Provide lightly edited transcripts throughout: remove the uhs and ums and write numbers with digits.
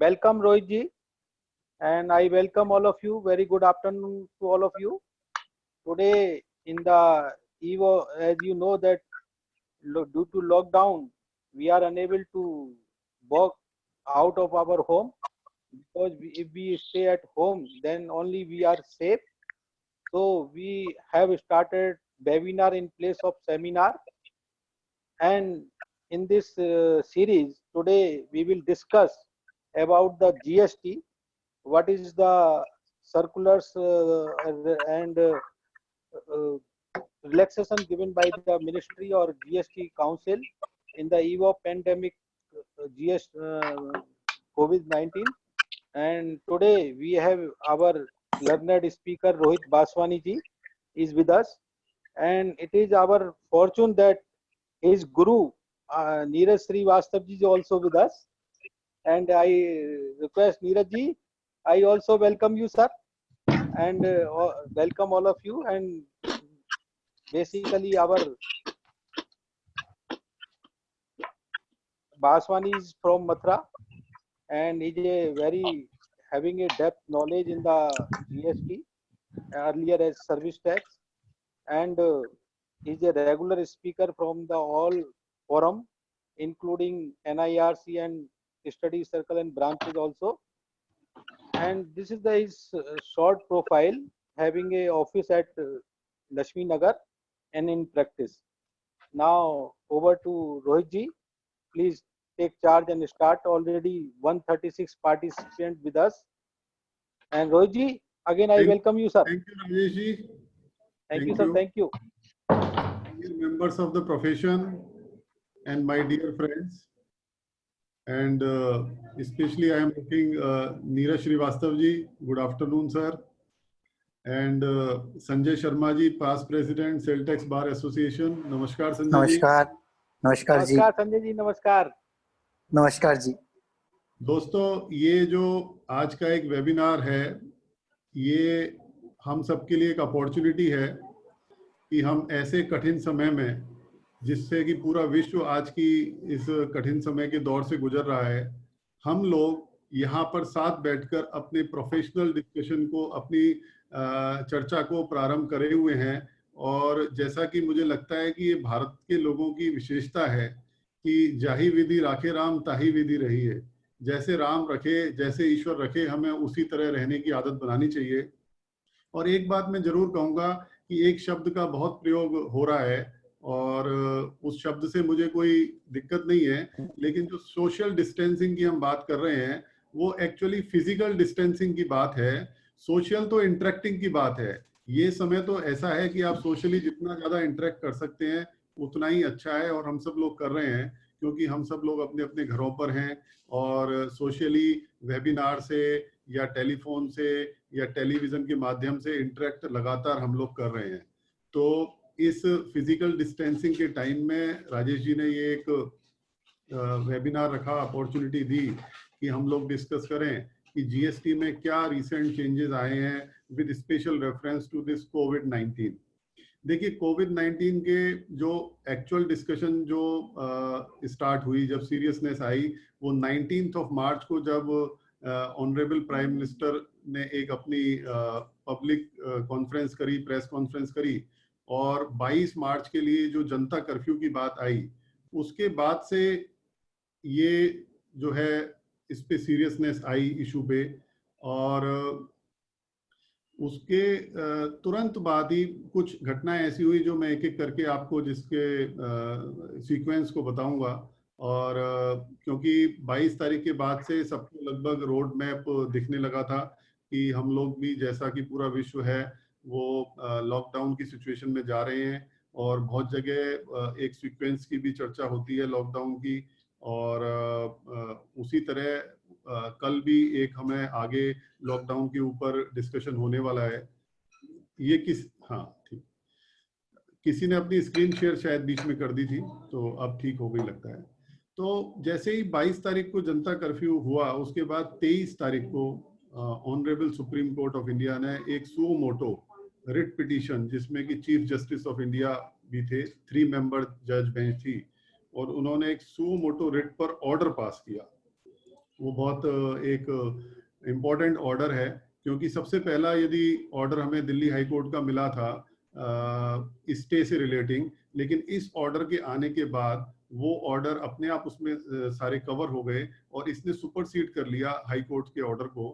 welcome Rohit ji, and I welcome all of you. Very good afternoon to all of you. Today in the EVO, as you know that due to lockdown, we are unable to walk out of our home because if we stay at home, then only we are safe. So we have started webinar in place of seminar, and in this series today we will discuss about the GST, what is the circulars and relaxation given by the ministry or GST council in the eve of pandemic GST COVID-19. And today we have our learned speaker Rohit Baswani ji is with us, and it is our fortune that his guru Neeraj Srivastav ji is also with us. And I request Neeraj ji, I also welcome you, sir, and welcome all of you. And basically, our Baswani is from Mathura, and is a very having a depth knowledge in the GST earlier as service tax, and is a regular speaker from the all forum, including NIRC and study circle and branches also. And this is his short profile, having a office at Lakshmi Nagar and in practice. Now over to Rohit ji. Please take charge and start. Already 136 participants with us. And Rohit ji, again I welcome you, sir. Thank you, Rajesh ji. Thank you, sir. Thank you. Dear members of the profession and my dear friends, and especially I am looking Neeraj Srivastav ji. Good afternoon, sir. And Sanjay Sharma ji, past president, Celtex Bar Association. Namaskar, Sanjay ji. नमस्कार नमस्कार जी। नमस्कार संजय जी, नमस्कार। नमस्कार जी। दोस्तों, ये जो आज का एक वेबिनार है, ये हम सबके लिए एक अपॉर्चुनिटी है कि हम ऐसे कठिन समय में, जिससे कि पूरा विश्व आज की इस कठिन समय के दौर से गुजर रहा है, हम लोग यहाँ पर साथ बैठकर अपने प्रोफेशनल डिस्कशन को, अपनी चर्चा को प्रारंभ करे हुए हैं। और जैसा कि मुझे लगता है कि ये भारत के लोगों की विशेषता है कि जाहि विधि राखे राम ताहि विधि रही है। जैसे राम रखे, जैसे ईश्वर रखे, हमें उसी तरह रहने की आदत बनानी चाहिए। और एक बात मैं जरूर कहूँगा कि एक शब्द का बहुत प्रयोग हो रहा है और उस शब्द से मुझे कोई दिक्कत नहीं है, लेकिन जो सोशल डिस्टेंसिंग की हम बात कर रहे हैं वो एक्चुअली फिजिकल डिस्टेंसिंग की बात है। सोशल तो इंटरेक्टिंग की बात है। ये समय तो ऐसा है कि आप सोशली जितना ज्यादा इंटरेक्ट कर सकते हैं उतना ही अच्छा है, और हम सब लोग कर रहे हैं क्योंकि हम सब लोग अपने अपने घरों पर हैं और सोशली वेबिनार से या टेलीफोन से या टेलीविजन के माध्यम से इंटरेक्ट लगातार हम लोग कर रहे हैं। तो इस फिजिकल डिस्टेंसिंग के टाइम में राजेश जी ने ये एक वेबिनार रखा, अपॉर्चुनिटी दी कि हम लोग डिस्कस करें कि जीएसटी में क्या रिसेंट चेंजेस आए हैं with special reference to this कोविड-19। देखिए, कोविड-19 के जो एक्चुअल डिस्कशन जो स्टार्ट हुई, जब सीरियसनेस आई, वो 19 मार्च को जब ऑनरेबल प्राइम मिनिस्टर ने एक अपनी पब्लिक कॉन्फ्रेंस करी, प्रेस कॉन्फ्रेंस करी, और 22 मार्च के लिए जो जनता कर्फ्यू की बात आई, उसके बाद से ये जो है इस पे सीरियसनेस आई इशू पे। और उसके तुरंत बाद ही कुछ घटनाएं ऐसी हुई जो मैं एक एक करके आपको जिसके सीक्वेंस को बताऊंगा। और क्योंकि 22 तारीख के बाद से सबको लगभग रोड मैप दिखने लगा था कि हम लोग भी, जैसा कि पूरा विश्व है, वो लॉकडाउन की सिचुएशन में जा रहे हैं, और बहुत जगह एक सीक्वेंस की भी चर्चा होती है लॉकडाउन की। और उसी तरह कल भी एक हमें आगे लॉकडाउन के ऊपर डिस्कशन होने वाला है। ये ठीक, किसी ने अपनी स्क्रीन शेयर शायद बीच में कर दी थी, तो अब ठीक हो गई लगता है। तो जैसे ही 22 तारीख को जनता कर्फ्यू हुआ, उसके बाद 23 तारीख को honourable supreme court of India ने एक सुओ मोटो रिट पिटीशन, जिसमें कि चीफ जस्टिस ऑफ इंडिया भी थे, 3 मेंबर जज बेंच थी, और उन्होंने एक सुओ मोटो रिट पर ऑर्डर पास किया। वो बहुत एक इम्पोर्टेंट ऑर्डर है, क्योंकि सबसे पहला यदि ऑर्डर हमें दिल्ली हाई कोर्ट का मिला था स्टे से रिलेटिंग, लेकिन इस ऑर्डर के आने के बाद वो ऑर्डर अपने आप उसमें सारे कवर हो गए और इसने सुपरसीड कर लिया हाई कोर्ट के ऑर्डर को।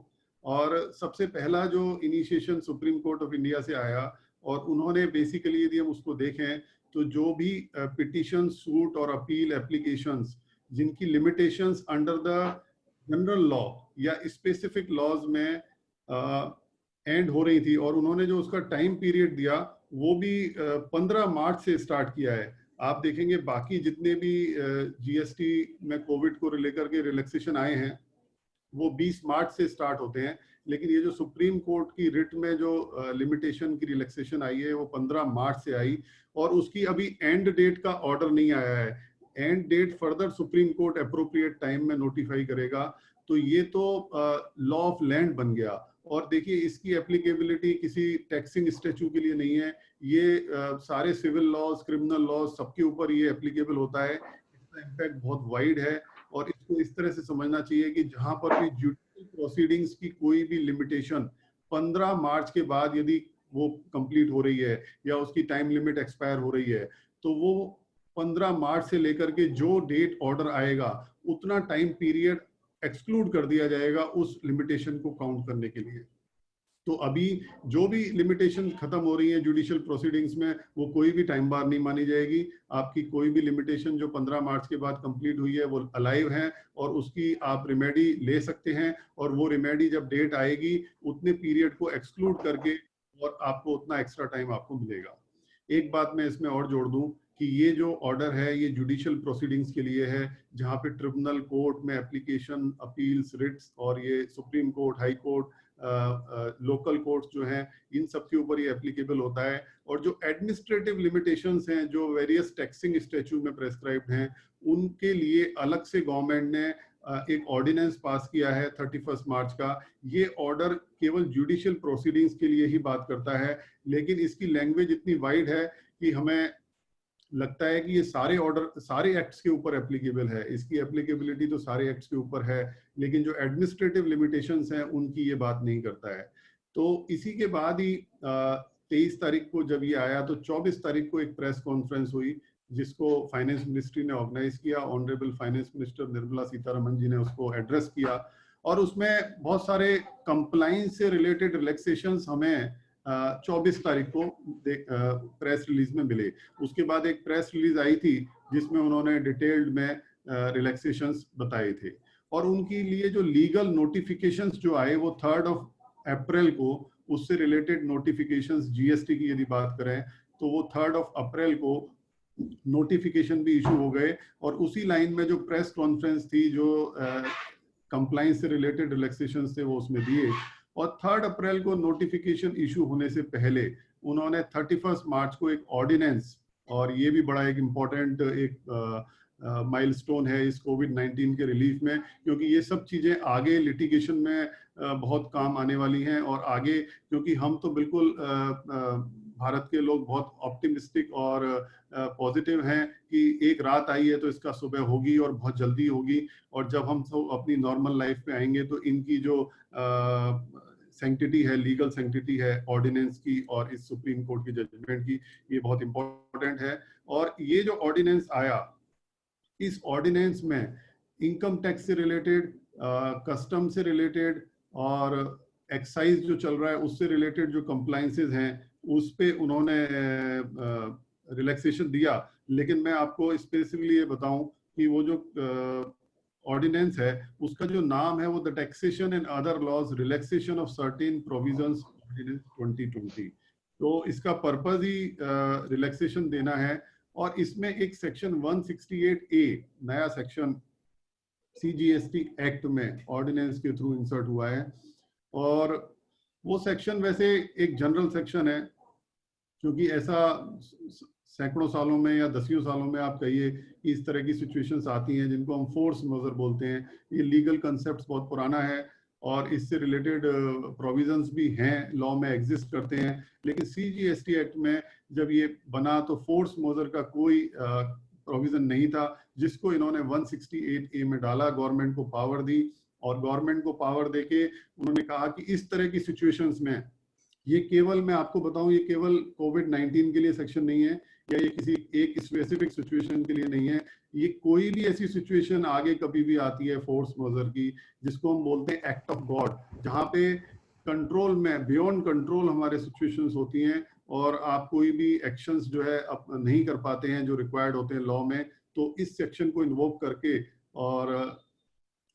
और सबसे पहला जो initiation supreme court of India से आया, और उन्होंने बेसिकली यदि हम उसको देखें तो जो भी पिटिशन, सूट और अपील एप्लीकेशंस जिनकी limitations under the general law या स्पेसिफिक लॉज में एंड हो रही थी, और उन्होंने जो उसका टाइम पीरियड दिया वो भी 15 मार्च से स्टार्ट किया है। आप देखेंगे बाकी जितने भी जीएसटी में कोविड को लेकर के रिलैक्सेशन आए हैं वो 20 मार्च से स्टार्ट होते हैं, लेकिन ये जो सुप्रीम कोर्ट की रिट में जो लिमिटेशन की रिलैक्सेशन आई है वो 15 मार्च से आई, और उसकी अभी एंड डेट का ऑर्डर नहीं आया है। End date further supreme court appropriate time में नोटिफाई करेगा। तो ये तो लॉ ऑफ लैंड बन गया। और देखिए इसकी एप्लीकेबिलिटी किसी टैक्सिंग स्टैच्यू के लिए नहीं है, ये सारे सिविल लॉज, क्रिमिनल लॉज सबके ऊपर ये एप्लीकेबल होता है। इसका इम्पैक्ट बहुत वाइड है, और इसको इस तरह से समझना चाहिए कि जहां पर भी जुडिशियल प्रोसीडिंग्स की कोई भी लिमिटेशन 15 मार्च के बाद यदि वो कंप्लीट हो रही है या उसकी टाइम लिमिट एक्सपायर हो रही है, तो वो 15 मार्च से लेकर के जो डेट ऑर्डर आएगा उतना टाइम पीरियड एक्सक्लूड कर दिया जाएगा उस लिमिटेशन को काउंट करने के लिए। तो अभी जो भी लिमिटेशन खत्म हो रही है जुडिशियल प्रोसीडिंग्स में, वो कोई भी टाइम बार नहीं मानी जाएगी। आपकी कोई भी लिमिटेशन जो 15 मार्च के बाद कंप्लीट हुई है वो अलाइव है, और उसकी आप रिमेडी ले सकते हैं, और वो रिमेडी जब डेट आएगी उतने पीरियड को एक्सक्लूड करके और आपको उतना एक्स्ट्रा टाइम आपको मिलेगा। एक बात मैं इसमें और जोड़ दूं कि ये जो ऑर्डर है ये जुडिशियल प्रोसीडिंग्स के लिए है, जहां पे ट्रिब्यूनल कोर्ट में एप्लीकेशन, अपील्स, रिट्स और ये supreme court, high court, local courts जो हैं, इन सब के ऊपर ये एप्लीकेबल होता है। और जो एडमिनिस्ट्रेटिव लिमिटेशंस हैं जो वेरियस टैक्सिंग स्टैच्यू में प्रेस्क्राइब्ड हैं, उनके लिए अलग से गवर्नमेंट ने एक ऑर्डिनेंस पास किया है 31 मार्च का। ये ऑर्डर केवल जुडिशियल प्रोसीडिंग्स के लिए ही बात करता है, लेकिन इसकी लैंग्वेज इतनी वाइड है कि हमें लगता है कि ये सारे ऑर्डर सारे एक्ट्स के ऊपर एप्लीकेबल है। इसकी एप्लीकेबिलिटी तो सारे एक्ट्स के ऊपर है, लेकिन जो एडमिनिस्ट्रेटिव लिमिटेशंस हैं उनकी ये बात नहीं करता है। तो इसी के बाद ही 23 तारीख को जब ये आया, तो 24 तारीख को एक प्रेस कॉन्फ्रेंस हुई जिसको फाइनेंस मिनिस्ट्री ने ऑर्गेनाइज किया। Honourable finance minister Nirmala Sitharaman ji ने उसको एड्रेस किया, और उसमें बहुत सारे कंप्लाइंस से रिलेटेड रिलैक्सेशंस हमें 24 तारीख को प्रेस रिलीज में मिले। उसके बाद एक प्रेस रिलीज आई थी जिसमें उन्होंने डिटेल्ड में रिलैक्सेशंस बताए थे, और उनके लिए जो लीगल नोटिफिकेशंस जो आए वो 3 अप्रैल को, उससे रिलेटेड नोटिफिकेशंस जीएसटी की यदि बात करें तो वो 3 अप्रैल को नोटिफिकेशन भी इशू हो गए। और उसी लाइन में जो प्रेस कॉन्फ्रेंस थी, जो कंप्लाइंस से रिलेटेड रिलैक्सेशंस थे, वो उसमें दिए। और 3 अप्रैल को नोटिफिकेशन इशू होने से पहले उन्होंने 31 मार्च को एक ऑर्डिनेंस, और ये भी बड़ा एक इम्पोर्टेंट एक माइलस्टोन है इस कोविड-19 के रिलीफ में, क्योंकि ये सब चीजें आगे लिटिगेशन में बहुत काम आने वाली हैं। और आगे, क्योंकि हम तो बिल्कुल भारत के लोग बहुत ऑप्टिमिस्टिक और पॉजिटिव हैं कि एक रात आई है तो इसका सुबह होगी और बहुत जल्दी होगी, और जब हम सब अपनी नॉर्मल लाइफ में आएंगे तो इनकी जो सैंक्टिटी है, लीगल सैंक्टिटी है ऑर्डिनेंस की और इस सुप्रीम कोर्ट की जजमेंट की, ये बहुत इंपॉर्टेंट है। और ये जो ऑर्डिनेंस आया, इस ऑर्डिनेंस में इनकम टैक्स से रिलेटेड, कस्टम से रिलेटेड और एक्साइज जो चल रहा है उससे रिलेटेड जो कंप्लायंसेस हैं उस पे उन्होंने रिलैक्सेशन दिया। लेकिन मैं आपको स्पेसिफिकली ये बताऊं कि वो जो ऑर्डिनेंस है उसका जो नाम है वो the taxation and other laws relaxation of certain provisions ordinance 2020। तो इसका पर्पस ही रिलैक्सेशन देना है। और इसमें एक सेक्शन 168A नया सेक्शन CGST एक्ट में ऑर्डिनेंस के थ्रू इंसर्ट हुआ है, और वो सेक्शन वैसे एक जनरल सेक्शन है, क्योंकि ऐसा सैकड़ों सालों में या दसियों सालों में आप कहिए कि इस तरह की सिचुएशंस आती हैं जिनको हम फोर्स मेजर बोलते हैं। ये लीगल कंसेप्ट बहुत पुराना है और इससे रिलेटेड प्रोविजंस भी हैं, लॉ में एग्जिस्ट करते हैं, लेकिन CGST एक्ट में जब ये बना तो फोर्स मेजर का कोई प्रोविजन नहीं था, जिसको इन्होंने 168A में डाला, गवर्नमेंट को पावर दी और गवर्नमेंट को पावर देके उन्होंने कहा कि इस तरह की सिचुएशंस में, ये केवल मैं आपको बताऊं, ये केवल कोविड-19 के लिए सेक्शन नहीं है या ये किसी एक स्पेसिफिक सिचुएशन के लिए नहीं है, ये कोई भी ऐसी सिचुएशन आगे कभी भी आती है फोर्स मेजर की, जिसको हम बोलते हैं एक्ट ऑफ गॉड, जहां पे कंट्रोल में बियॉन्ड कंट्रोल हमारे सिचुएशंस होती हैं और आप कोई भी एक्शंस जो है नहीं कर पाते हैं जो रिक्वायर्ड होते हैं लॉ में, तो इस सेक्शन को इन्वोक करके और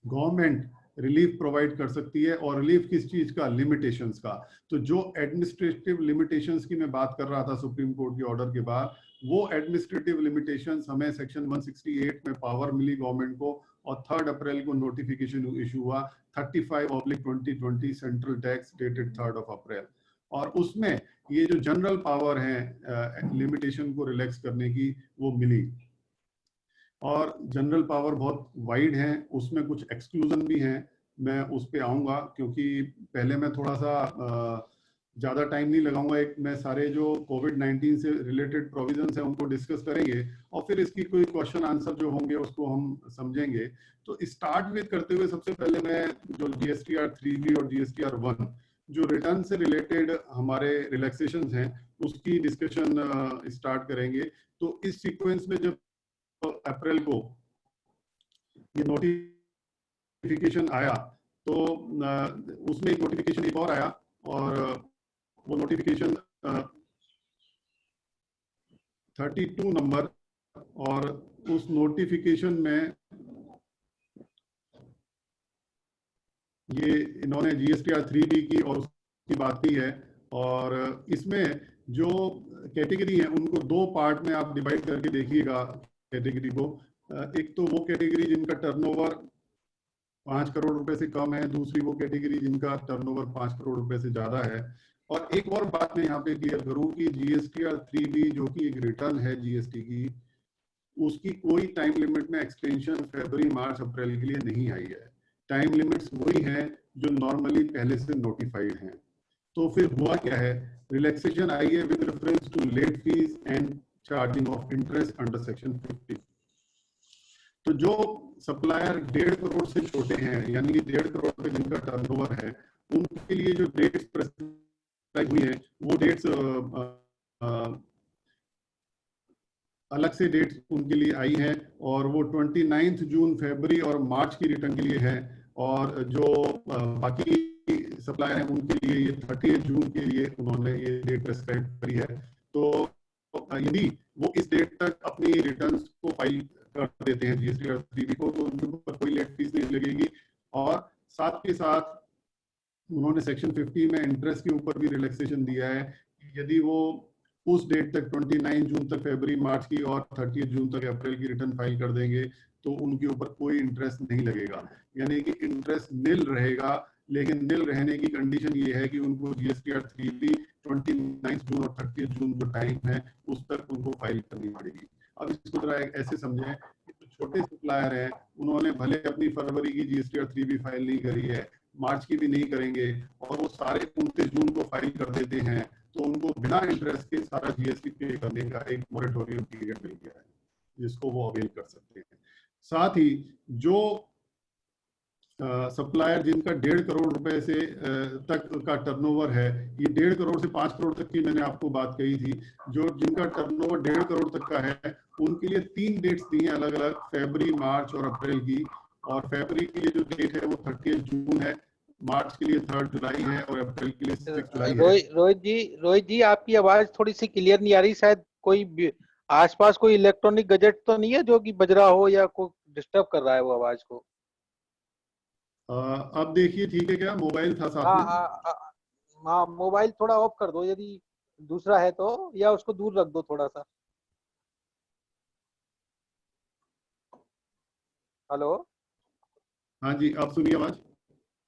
गवर्नमेंट रिलीफ प्रोवाइड कर सकती है। और रिलीफ किस चीज का? लिमिटेशंस का। तो जो एडमिनिस्ट्रेटिव लिमिटेशंस की मैं बात कर रहा था सुप्रीम कोर्ट के ऑर्डर के बाद, वो एडमिनिस्ट्रेटिव लिमिटेशंस हमें सेक्शन 168 में पावर मिली गवर्नमेंट को, और 3 अप्रैल को नोटिफिकेशन इशू हुआ 35/2020 सेंट्रल टैक्स डेटेड 3 अप्रैल। और उसमें ये जो जनरल पावर है लिमिटेशन को रिलैक्स करने की, वो मिली। और जनरल पावर बहुत वाइड है, उसमें कुछ एक्सक्लूजन भी हैं, मैं उस पे आऊंगा, क्योंकि पहले मैं थोड़ा सा ज़्यादा टाइम नहीं लगाऊंगा। एक मैं सारे जो कोविड-19 से रिलेटेड प्रोविजंस हैं उनको डिस्कस करेंगे और फिर इसकी कोई क्वेश्चन आंसर जो होंगे उसको हम समझेंगे। तो स्टार्ट विद करते हुए सबसे पहले मैं जो GSTR 3B और GSTR 1 जो रिटर्न से रिलेटेड हमारे रिलैक्सेशन हैं उसकी डिस्कशन स्टार्ट करेंगे। तो इस सीक्वेंस में जब अप्रैल को ये नोटिफिकेशन आया तो उसमें एक नोटिफिकेशन एक और आया, और वो नोटिफिकेशन 32 नंबर, और उस नोटिफिकेशन में ये इन्होंने GSTR 3B की और उसकी बात की है। और इसमें जो कैटेगरी है उनको 2 पार्ट में आप डिवाइड करके देखिएगा कैटेगरी को। एक तो वो कैटेगरी जिनका टर्नओवर 5 करोड़ रुपए से कम है, दूसरी वो कैटेगरी जिनका टर्नओवर 5 करोड़ रुपए से ज्यादा है। और एक और बात मैं यहाँ पे क्लियर करूँ कि GSTR 3B जो कि एक रिटर्न है GST की, उसकी कोई टाइम लिमिट में एक्सटेंशन फरवरी, मार्च, अप्रैल के लिए नहीं आई है। टाइम लिमिट्स वही हैं जो नॉर्मली पहले से नोटिफाइड हैं। तो फिर हुआ क्या है? रिलैक्सेशन आई है with reference to late fees and charging of interest under section 50। तो जो सप्लायर 1.5 करोड़ से छोटे हैं, यानी कि 1.5 करोड़ पे जिनका टर्नओवर है, उनके लिए जो डेट्स प्रेस्क्राइब हुई है वो डेट्स अलग से डेट्स उनके लिए आई हैं, और वो 29 जून, फरवरी और मार्च की रिटर्न के लिए है। और जो बाकी सप्लायर हैं उनके लिए ये 30 जून के लिए उन्होंने ये डेट प्रेस्क्राइब करी है। तो यदि वो इस डेट तक अपनी रिटर्न्स को फाइल कर देते हैं GSTR 3B को, तो उनके ऊपर कोई लेट फीस नहीं लगेगी। और साथ के साथ उन्होंने सेक्शन 50 में इंटरेस्ट के ऊपर भी रिलैक्सेशन दिया है। यदि वो उस डेट तक 29 जून तक फरवरी, मार्च की और 30 जून तक अप्रैल की रिटर्न फाइल कर देंगे तो उनके ऊपर कोई इंटरेस्ट नहीं लगेगा, यानी कि इंटरेस्ट निल रहेगा। लेकिन निल रहने की कंडीशन ये है कि उनको GSTR 3B 29 जून और 30 जून जो टाइम है उस तक उनको फाइल करनी पड़ेगी। अब इसको जरा ऐसे समझें कि जो छोटे सप्लायर हैं उन्होंने भले अपनी फरवरी की GSTR 3B फाइल नहीं करी है, मार्च की भी नहीं करेंगे, और वो सारे 29 जून को फाइल कर देते हैं, तो उनको बिना इंटरेस्ट के सारा GST पे करने का एक मोरेटोरियम पीरियड मिल गया है जिसको वो अवेल कर सकते हैं। साथ ही जो सप्लायर जिनका 1.5 करोड़ रुपए से तक का टर्नओवर है, ये 1.5 करोड़ से 5 करोड़ तक की मैंने आपको बात कही थी, जो जिनका टर्नओवर 1.5 करोड़ तक का है उनके लिए 3 डेट्स दी हैं अलग अलग, फरवरी, मार्च और अप्रैल की। और फरवरी के लिए जो डेट है वो 30 जून है, मार्च के लिए 3 जुलाई है और अप्रैल के लिए 6 जुलाई है। रोहित जी आपकी आवाज थोड़ी सी क्लियर नहीं आ रही, शायद कोई आसपास कोई इलेक्ट्रॉनिक गैजेट तो नहीं है जो कि बज रहा हो या कोई डिस्टर्ब कर रहा है वो आवाज को? अब देखिए ठीक है क्या? मोबाइल था साथ में? हाँ, मोबाइल थोड़ा ऑफ कर दो यदि दूसरा है तो, या उसको दूर रख दो थोड़ा सा। हेलो? हाँ जी, आप सुनिए आवाज।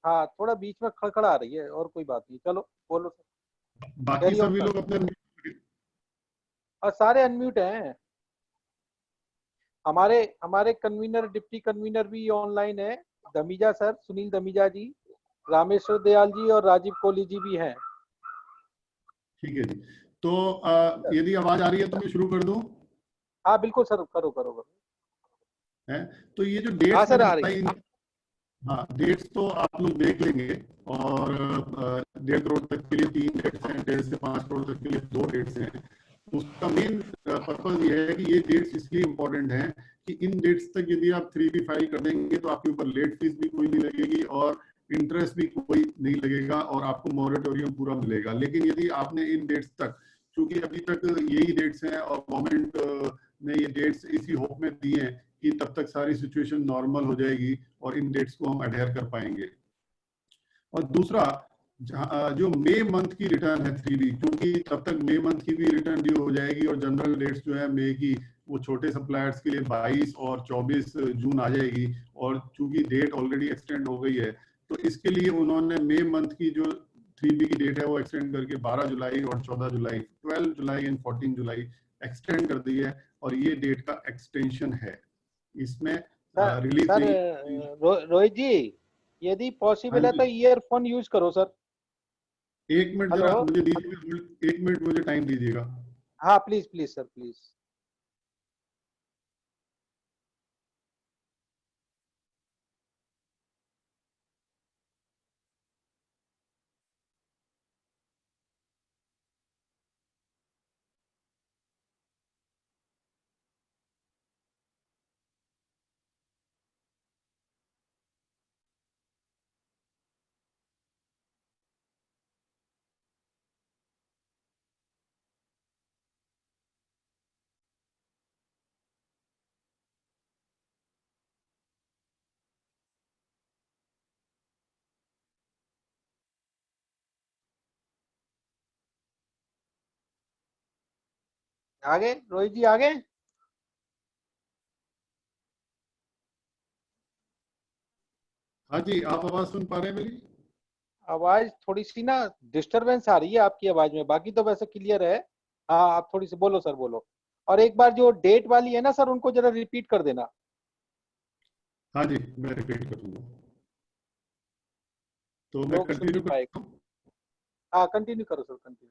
हाँ, थोड़ा बीच में खड़खड़ आ रही है, और कोई बात नहीं, चलो बोलो सर। बाकी सभी लोग अपने सारे अनम्यूट हैं। हमारे कन्वीनर, डिप्टी कन्वीनर भी ऑनलाइन है, दमीजा सर, सुनील दमीजा जी, रामेश्वर दयाल जी और राजीव कोहली जी भी हैं। ठीक है जी। तो यदि आवाज आ रही है तो मैं शुरू कर दूं? हाँ बिल्कुल सर, करो करो करो। है तो ये जो डेट्स हाँ सर, मैंने आ रही बताई, हाँ, डेट्स तो आप लोग देख लेंगे और 1.5 करोड़ तक के लिए 3 डेट्स हैं, 1.5 से 5 करोड़ तक के लिए 2 डेट्स हैं। उसका मेन पर्पज ये है कि ये डेट्स इसलिए इम्पोर्टेंट हैं कि इन डेट्स तक यदि आप 3B फाइल कर देंगे तो आपके ऊपर लेट फीस भी कोई नहीं लगेगी और इंटरेस्ट भी कोई नहीं लगेगा और आपको मॉरेटोरियम पूरा मिलेगा। लेकिन यदि आपने इन डेट्स तक, क्योंकि अभी तक यही डेट्स हैं और गवर्नमेंट ने ये डेट्स इसी होप में दी हैं कि तब तक सारी सिचुएशन नॉर्मल हो जाएगी और इन डेट्स को हम अडेयर कर पाएंगे। और दूसरा, जो मई मंथ की रिटर्न है 3B, क्योंकि तब तक मई मंथ की भी रिटर्न ड्यू हो जाएगी और जनरल डेट्स जो है मई की वो छोटे सप्लायर्स के लिए 22 और 24 जून आ जाएगी और चूंकि डेट ऑलरेडी एक्सटेंड हो गई है तो इसके लिए उन्होंने मई मंथ की जो 3B की डेट है वो एक्सटेंड करके 12 जुलाई और 14 जुलाई, 12 जुलाई एंड 14 जुलाई एक्सटेंड कर दी है और ये डेट का एक्सटेंशन है। इसमें रिलीज सर रोहित जी, यदि पॉसिबल है तो ईयरफोन यूज करो सर। 1 मिनट जरा मुझे दीजिएगा, 1 मिनट मुझे टाइम दीजिएगा। हाँ प्लीज प्लीज सर प्लीज। आगे रोहित जी आगे। हाँ जी, आप आवाज सुन पा रहे हैं मेरी? आवाज थोड़ी सी ना डिस्टरबेंस आ रही है आपकी आवाज में, बाकी तो वैसे क्लियर है। हाँ आप थोड़ी सी बोलो सर बोलो। और एक बार जो डेट वाली है ना सर उनको जरा रिपीट कर देना। हाँ जी, मैं रिपीट कर दूंगा। तो मैं लोग सुन कंटिन्यू नहीं कर पाएगा। हाँ कंटिन्यू करो सर कंटिन्यू।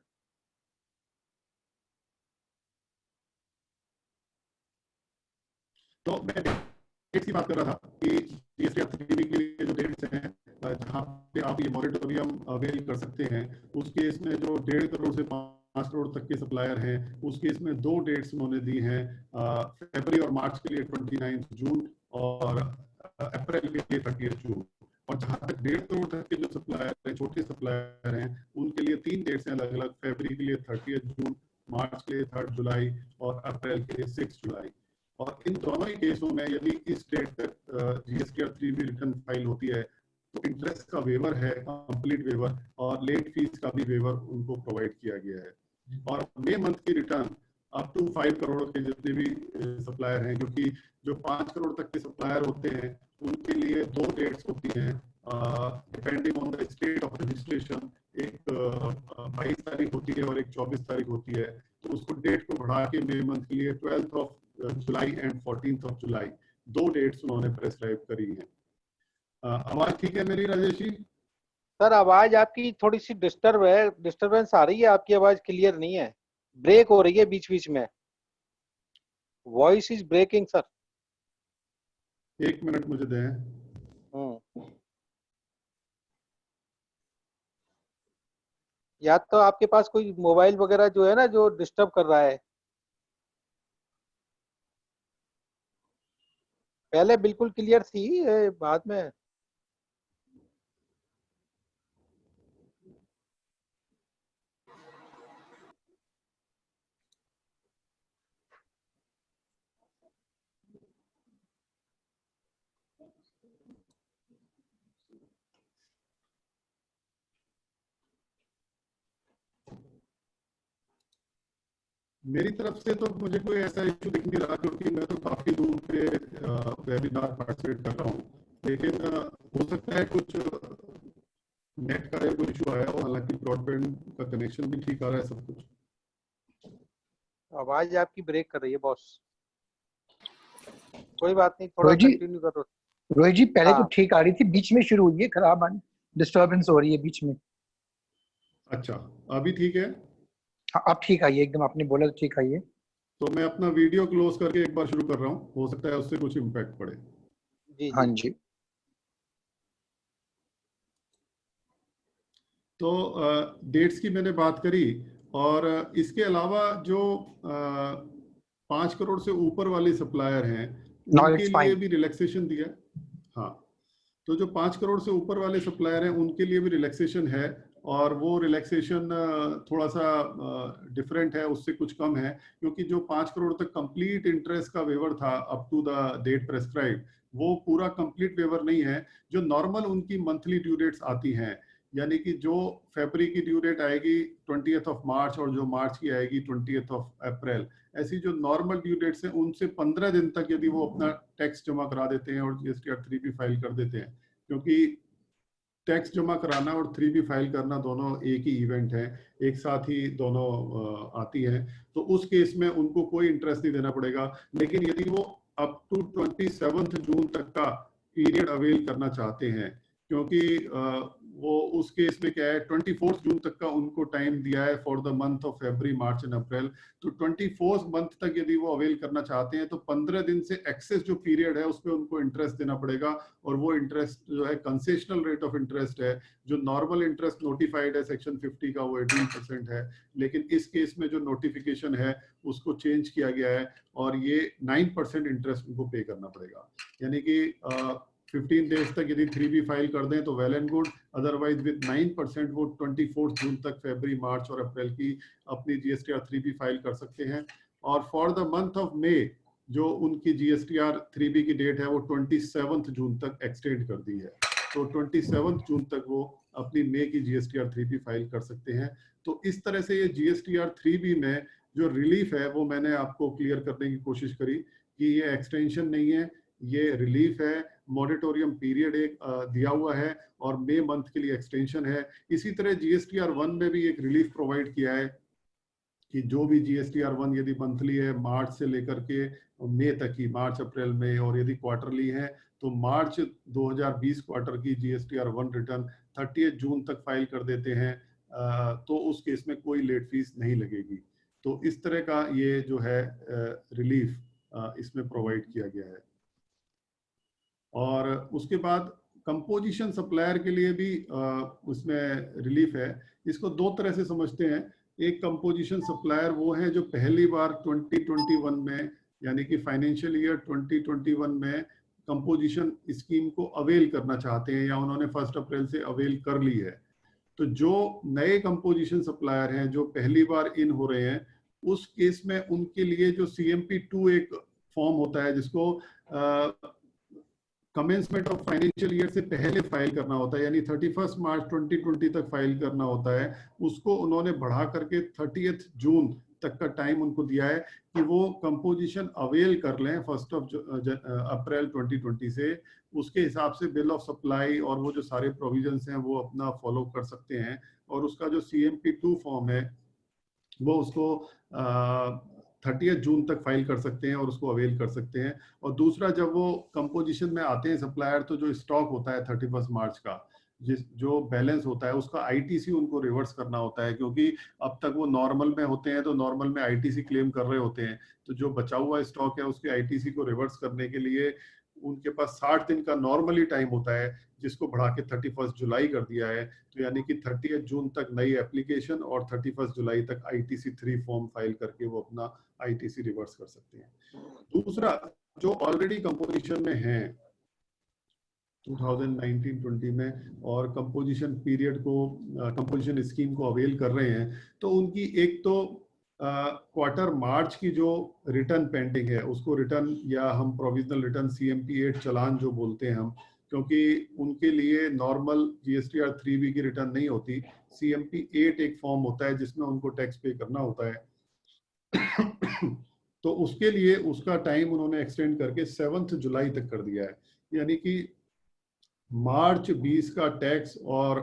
तो मैं डेट्स की बात कर रहा था कि जीएसटी 3B के लिए जो डेट्स हैं जहाँ पे आप ये मॉरेटोरियम अवेल कर सकते हैं, उस केस में जो 1.5 करोड़ से 5 करोड़ तक के सप्लायर हैं उस केस में 2 डेट्स उन्होंने दी हैं, फरवरी और मार्च के लिए 29 जून और अप्रैल के लिए 30 जून। और जहां तक 1.5 करोड़ तक के जो सप्लायर हैं, छोटे सप्लायर हैं, उनके लिए 3 डेट्स हैं अलग अलग, फरवरी के लिए 30 जून, मार्च के लिए 3 जुलाई और अप्रैल के लिए 6 जुलाई। और इन दोनों ही केसों में यदि इस डेट तक जीएसटी और 3B रिटर्न फाइल होती है तो इंटरेस्ट का वेवर है, कंप्लीट वेवर, और लेट फीस का भी वेवर उनको प्रोवाइड किया गया है। और मई मंथ की रिटर्न अप टू 5 करोड़ के जितने भी सप्लायर हैं, क्योंकि जो 5 करोड़ तक के सप्लायर होते हैं उनके लिए 2 डेट्स होती हैं depending on the state of registration. एक 22 तारीख होती है और एक 24 तारीख होती है, तो उसको डेट को बढ़ा के मई मंथ के लिए 12th of July and 14th of July 2 dates उन्होंने प्रेस्क्राइब करी हैं। आवाज ठीक है मेरी राजेश जी? सर आवाज आपकी थोड़ी सी डिस्टर्ब है, डिस्टरबेंस आ रही है, आपकी आवाज क्लियर नहीं है, ब्रेक हो रही है बीच बीच में, voice is breaking sir. 1 minute मुझे दें। या तो आपके पास कोई मोबाइल वगैरह जो है ना जो डिस्टर्ब कर रहा है। पहले बिल्कुल क्लियर थी, बाद में। मेरी तरफ से तो मुझे कोई ऐसा इशू दिख नहीं रहा, क्योंकि मैं तो काफी दूर पे वेबिनार पार्टिसिपेट कर रहा हूँ, लेकिन हो सकता है कुछ नेट का कोई इशू आया हो। हालांकि ब्रॉडबैंड का कनेक्शन भी ठीक आ रहा है सब कुछ। आवाज आपकी ब्रेक कर रही है बॉस। कोई बात नहीं, थोड़ा कंटिन्यू करो। रोहित जी पहले हाँ। तो ठीक आ रही थी, बीच में शुरू हुई है खराब आनी, डिस्टर्बेंस हो रही है बीच में। अच्छा, अभी ठीक है? हाँ अब ठीक आई है एकदम, आपने बोला तो ठीक आई है। तो मैं अपना वीडियो क्लोज करके एक बार शुरू कर रहा हूँ, हो सकता है उससे कुछ इम्पैक्ट पड़े। जी हाँ जी। जी। तो डेट्स की मैंने बात करी, और इसके अलावा जो 5 करोड़ से ऊपर वाले सप्लायर हैं No, उनके it's लिए fine. भी रिलैक्सेशन दिया है। हाँ, तो जो 5 करोड़ से ऊपर वाले सप्लायर हैं उनके लिए भी रिलैक्सेशन है, और वो रिलैक्सेशन थोड़ा सा डिफरेंट है, उससे कुछ कम है, क्योंकि जो 5 करोड़ तक कंप्लीट इंटरेस्ट का वेवर था up to the date prescribe, वो पूरा कंप्लीट वेवर नहीं है। जो नॉर्मल उनकी मंथली ड्यू डेट्स आती हैं, यानी कि जो फरवरी की ड्यू डेट आएगी 20th ऑफ मार्च और जो मार्च की आएगी 20th ऑफ अप्रैल, ऐसी जो नॉर्मल ड्यू डेट्स हैं उनसे 15 दिन तक यदि वो अपना टैक्स जमा करा देते हैं और जीएसटीआर 3 भी फाइल कर देते हैं, क्योंकि टैक्स जमा कराना और 3 फाइल करना दोनों एक ही इवेंट है, एक साथ ही दोनों आती है, तो उस केस में उनको कोई इंटरेस्ट नहीं देना पड़ेगा। लेकिन यदि वो अप टू 27 जून तक का पीरियड अवेल करना चाहते हैं, क्योंकि वो उस केस में क्या है, 24 जून तक का उनको टाइम दिया है for the month of February March and April, तो 24 मंथ तक यदि वो अवेल करना चाहते हैं तो 15 दिन से एक्सेस जो पीरियड है उस पर उनको इंटरेस्ट देना पड़ेगा, और वो इंटरेस्ट जो है कंसेशनल रेट ऑफ इंटरेस्ट है। जो नॉर्मल इंटरेस्ट नोटिफाइड है सेक्शन 50 का वो 18% है, लेकिन इस केस में जो नोटिफिकेशन है उसको चेंज किया गया है और ये 9% इंटरेस्ट उनको पे करना पड़ेगा। यानी कि 15 डेज तक यदि 3B फाइल कर दें तो well and good, otherwise with 9% वो 24 जून तक फरवरी मार्च और अप्रैल की अपनी जीएसटीआर 3B फाइल कर सकते हैं। और for the month of May जो उनकी जीएसटीआर 3B की डेट है वो 27 जून तक एक्सटेंड कर दी है, तो 27 जून तक वो अपनी मई की जीएसटीआर 3B फाइल कर सकते हैं। तो इस तरह से ये जीएसटीआर 3B में जो रिलीफ है वो मैंने आपको क्लियर करने की कोशिश करी कि ये एक्सटेंशन नहीं है, ये रिलीफ है। मॉनिटोरियम पीरियड एक दिया हुआ है और मई मंथ के लिए एक्सटेंशन है। इसी तरह जीएसटीआर 1 में भी एक रिलीफ प्रोवाइड किया है कि जो भी जीएसटीआर 1 यदि मंथली है मार्च से लेकर के मई तक की, मार्च अप्रैल में, और यदि क्वार्टरली है तो मार्च 2020 क्वार्टर की जीएसटीआर 1 रिटर्न 30 जून तक फाइल कर देते हैं, तो उस केस में कोई लेट फीस नहीं लगेगी। तो इस तरह का ये जो है रिलीफ इसमें प्रोवाइड किया गया है। और उसके बाद कंपोजिशन सप्लायर के लिए भी उसमें रिलीफ है। इसको दो तरह से समझते हैं। एक कंपोजिशन सप्लायर वो है जो पहली बार 2021 में, यानी कि फाइनेंशियल ईयर 2021 में कंपोजिशन स्कीम को अवेल करना चाहते हैं या उन्होंने 1 अप्रैल से अवेल कर ली है। तो जो नए कंपोजिशन सप्लायर हैं जो पहली बार इन हो रहे हैं, उस केस में उनके लिए जो CMP2 एक फॉर्म होता है जिसको कमेंसमेंट ऑफ फाइनेंशियल ईयर से पहले फाइल करना होता है, यानी 31 मार्च 2020 तक फाइल करना होता है, उसको उन्होंने बढ़ा करके 30 जून तक का टाइम उनको दिया है कि वो कंपोजिशन अवेल कर लें 1 अप्रैल 2020 से। उसके हिसाब से बिल ऑफ सप्लाई और वो जो सारे प्रोविजंस हैं वो अपना फॉलो कर सकते हैं, और उसका जो CMP2 फॉर्म है वो उसको 30 जून तक फाइल कर सकते हैं और उसको अवेल कर सकते हैं। और दूसरा, जब वो कंपोजिशन में आते हैं सप्लायर, तो जो स्टॉक होता है 31 मार्च का, जो बैलेंस होता है उसका आईटीसी उनको रिवर्स करना होता है, क्योंकि अब तक वो नॉर्मल में होते हैं तो नॉर्मल में आईटीसी क्लेम कर रहे होते हैं, तो जो बचा हुआ स्टॉक है उसके आईटीसी को रिवर्स करने के लिए उनके पास 60 दिन का नॉर्मली टाइम होता है, जिसको बढ़ा के 31 जुलाई कर दिया है। तो यानी कि 30 जून तक नई एप्लीकेशन और 31 जुलाई तक आईटीसी 3 फॉर्म फाइल करके वो अपना आईटीसी रिवर्स कर सकते हैं। दूसरा, जो ऑलरेडी कंपोजिशन में है 2019-20 में और कंपोजिशन पीरियड को, कंपोजिशन स्कीम को अवेल कर रहे हैं, तो उनकी एक तो क्वार्टर मार्च की जो रिटर्न पेंडिंग है उसको रिटर्न, या हम प्रोविजनल रिटर्न CMP8 चालान जो बोलते हैं हम, क्योंकि उनके लिए नॉर्मल जीएसटीआर 3B की रिटर्न नहीं होती, CMP8 एक फॉर्म होता है जिसमें उनको टैक्स पे करना होता है। तो उसके लिए उसका टाइम उन्होंने एक्सटेंड करके 7 जुलाई तक कर दिया है, यानी कि मार्च 20 का टैक्स और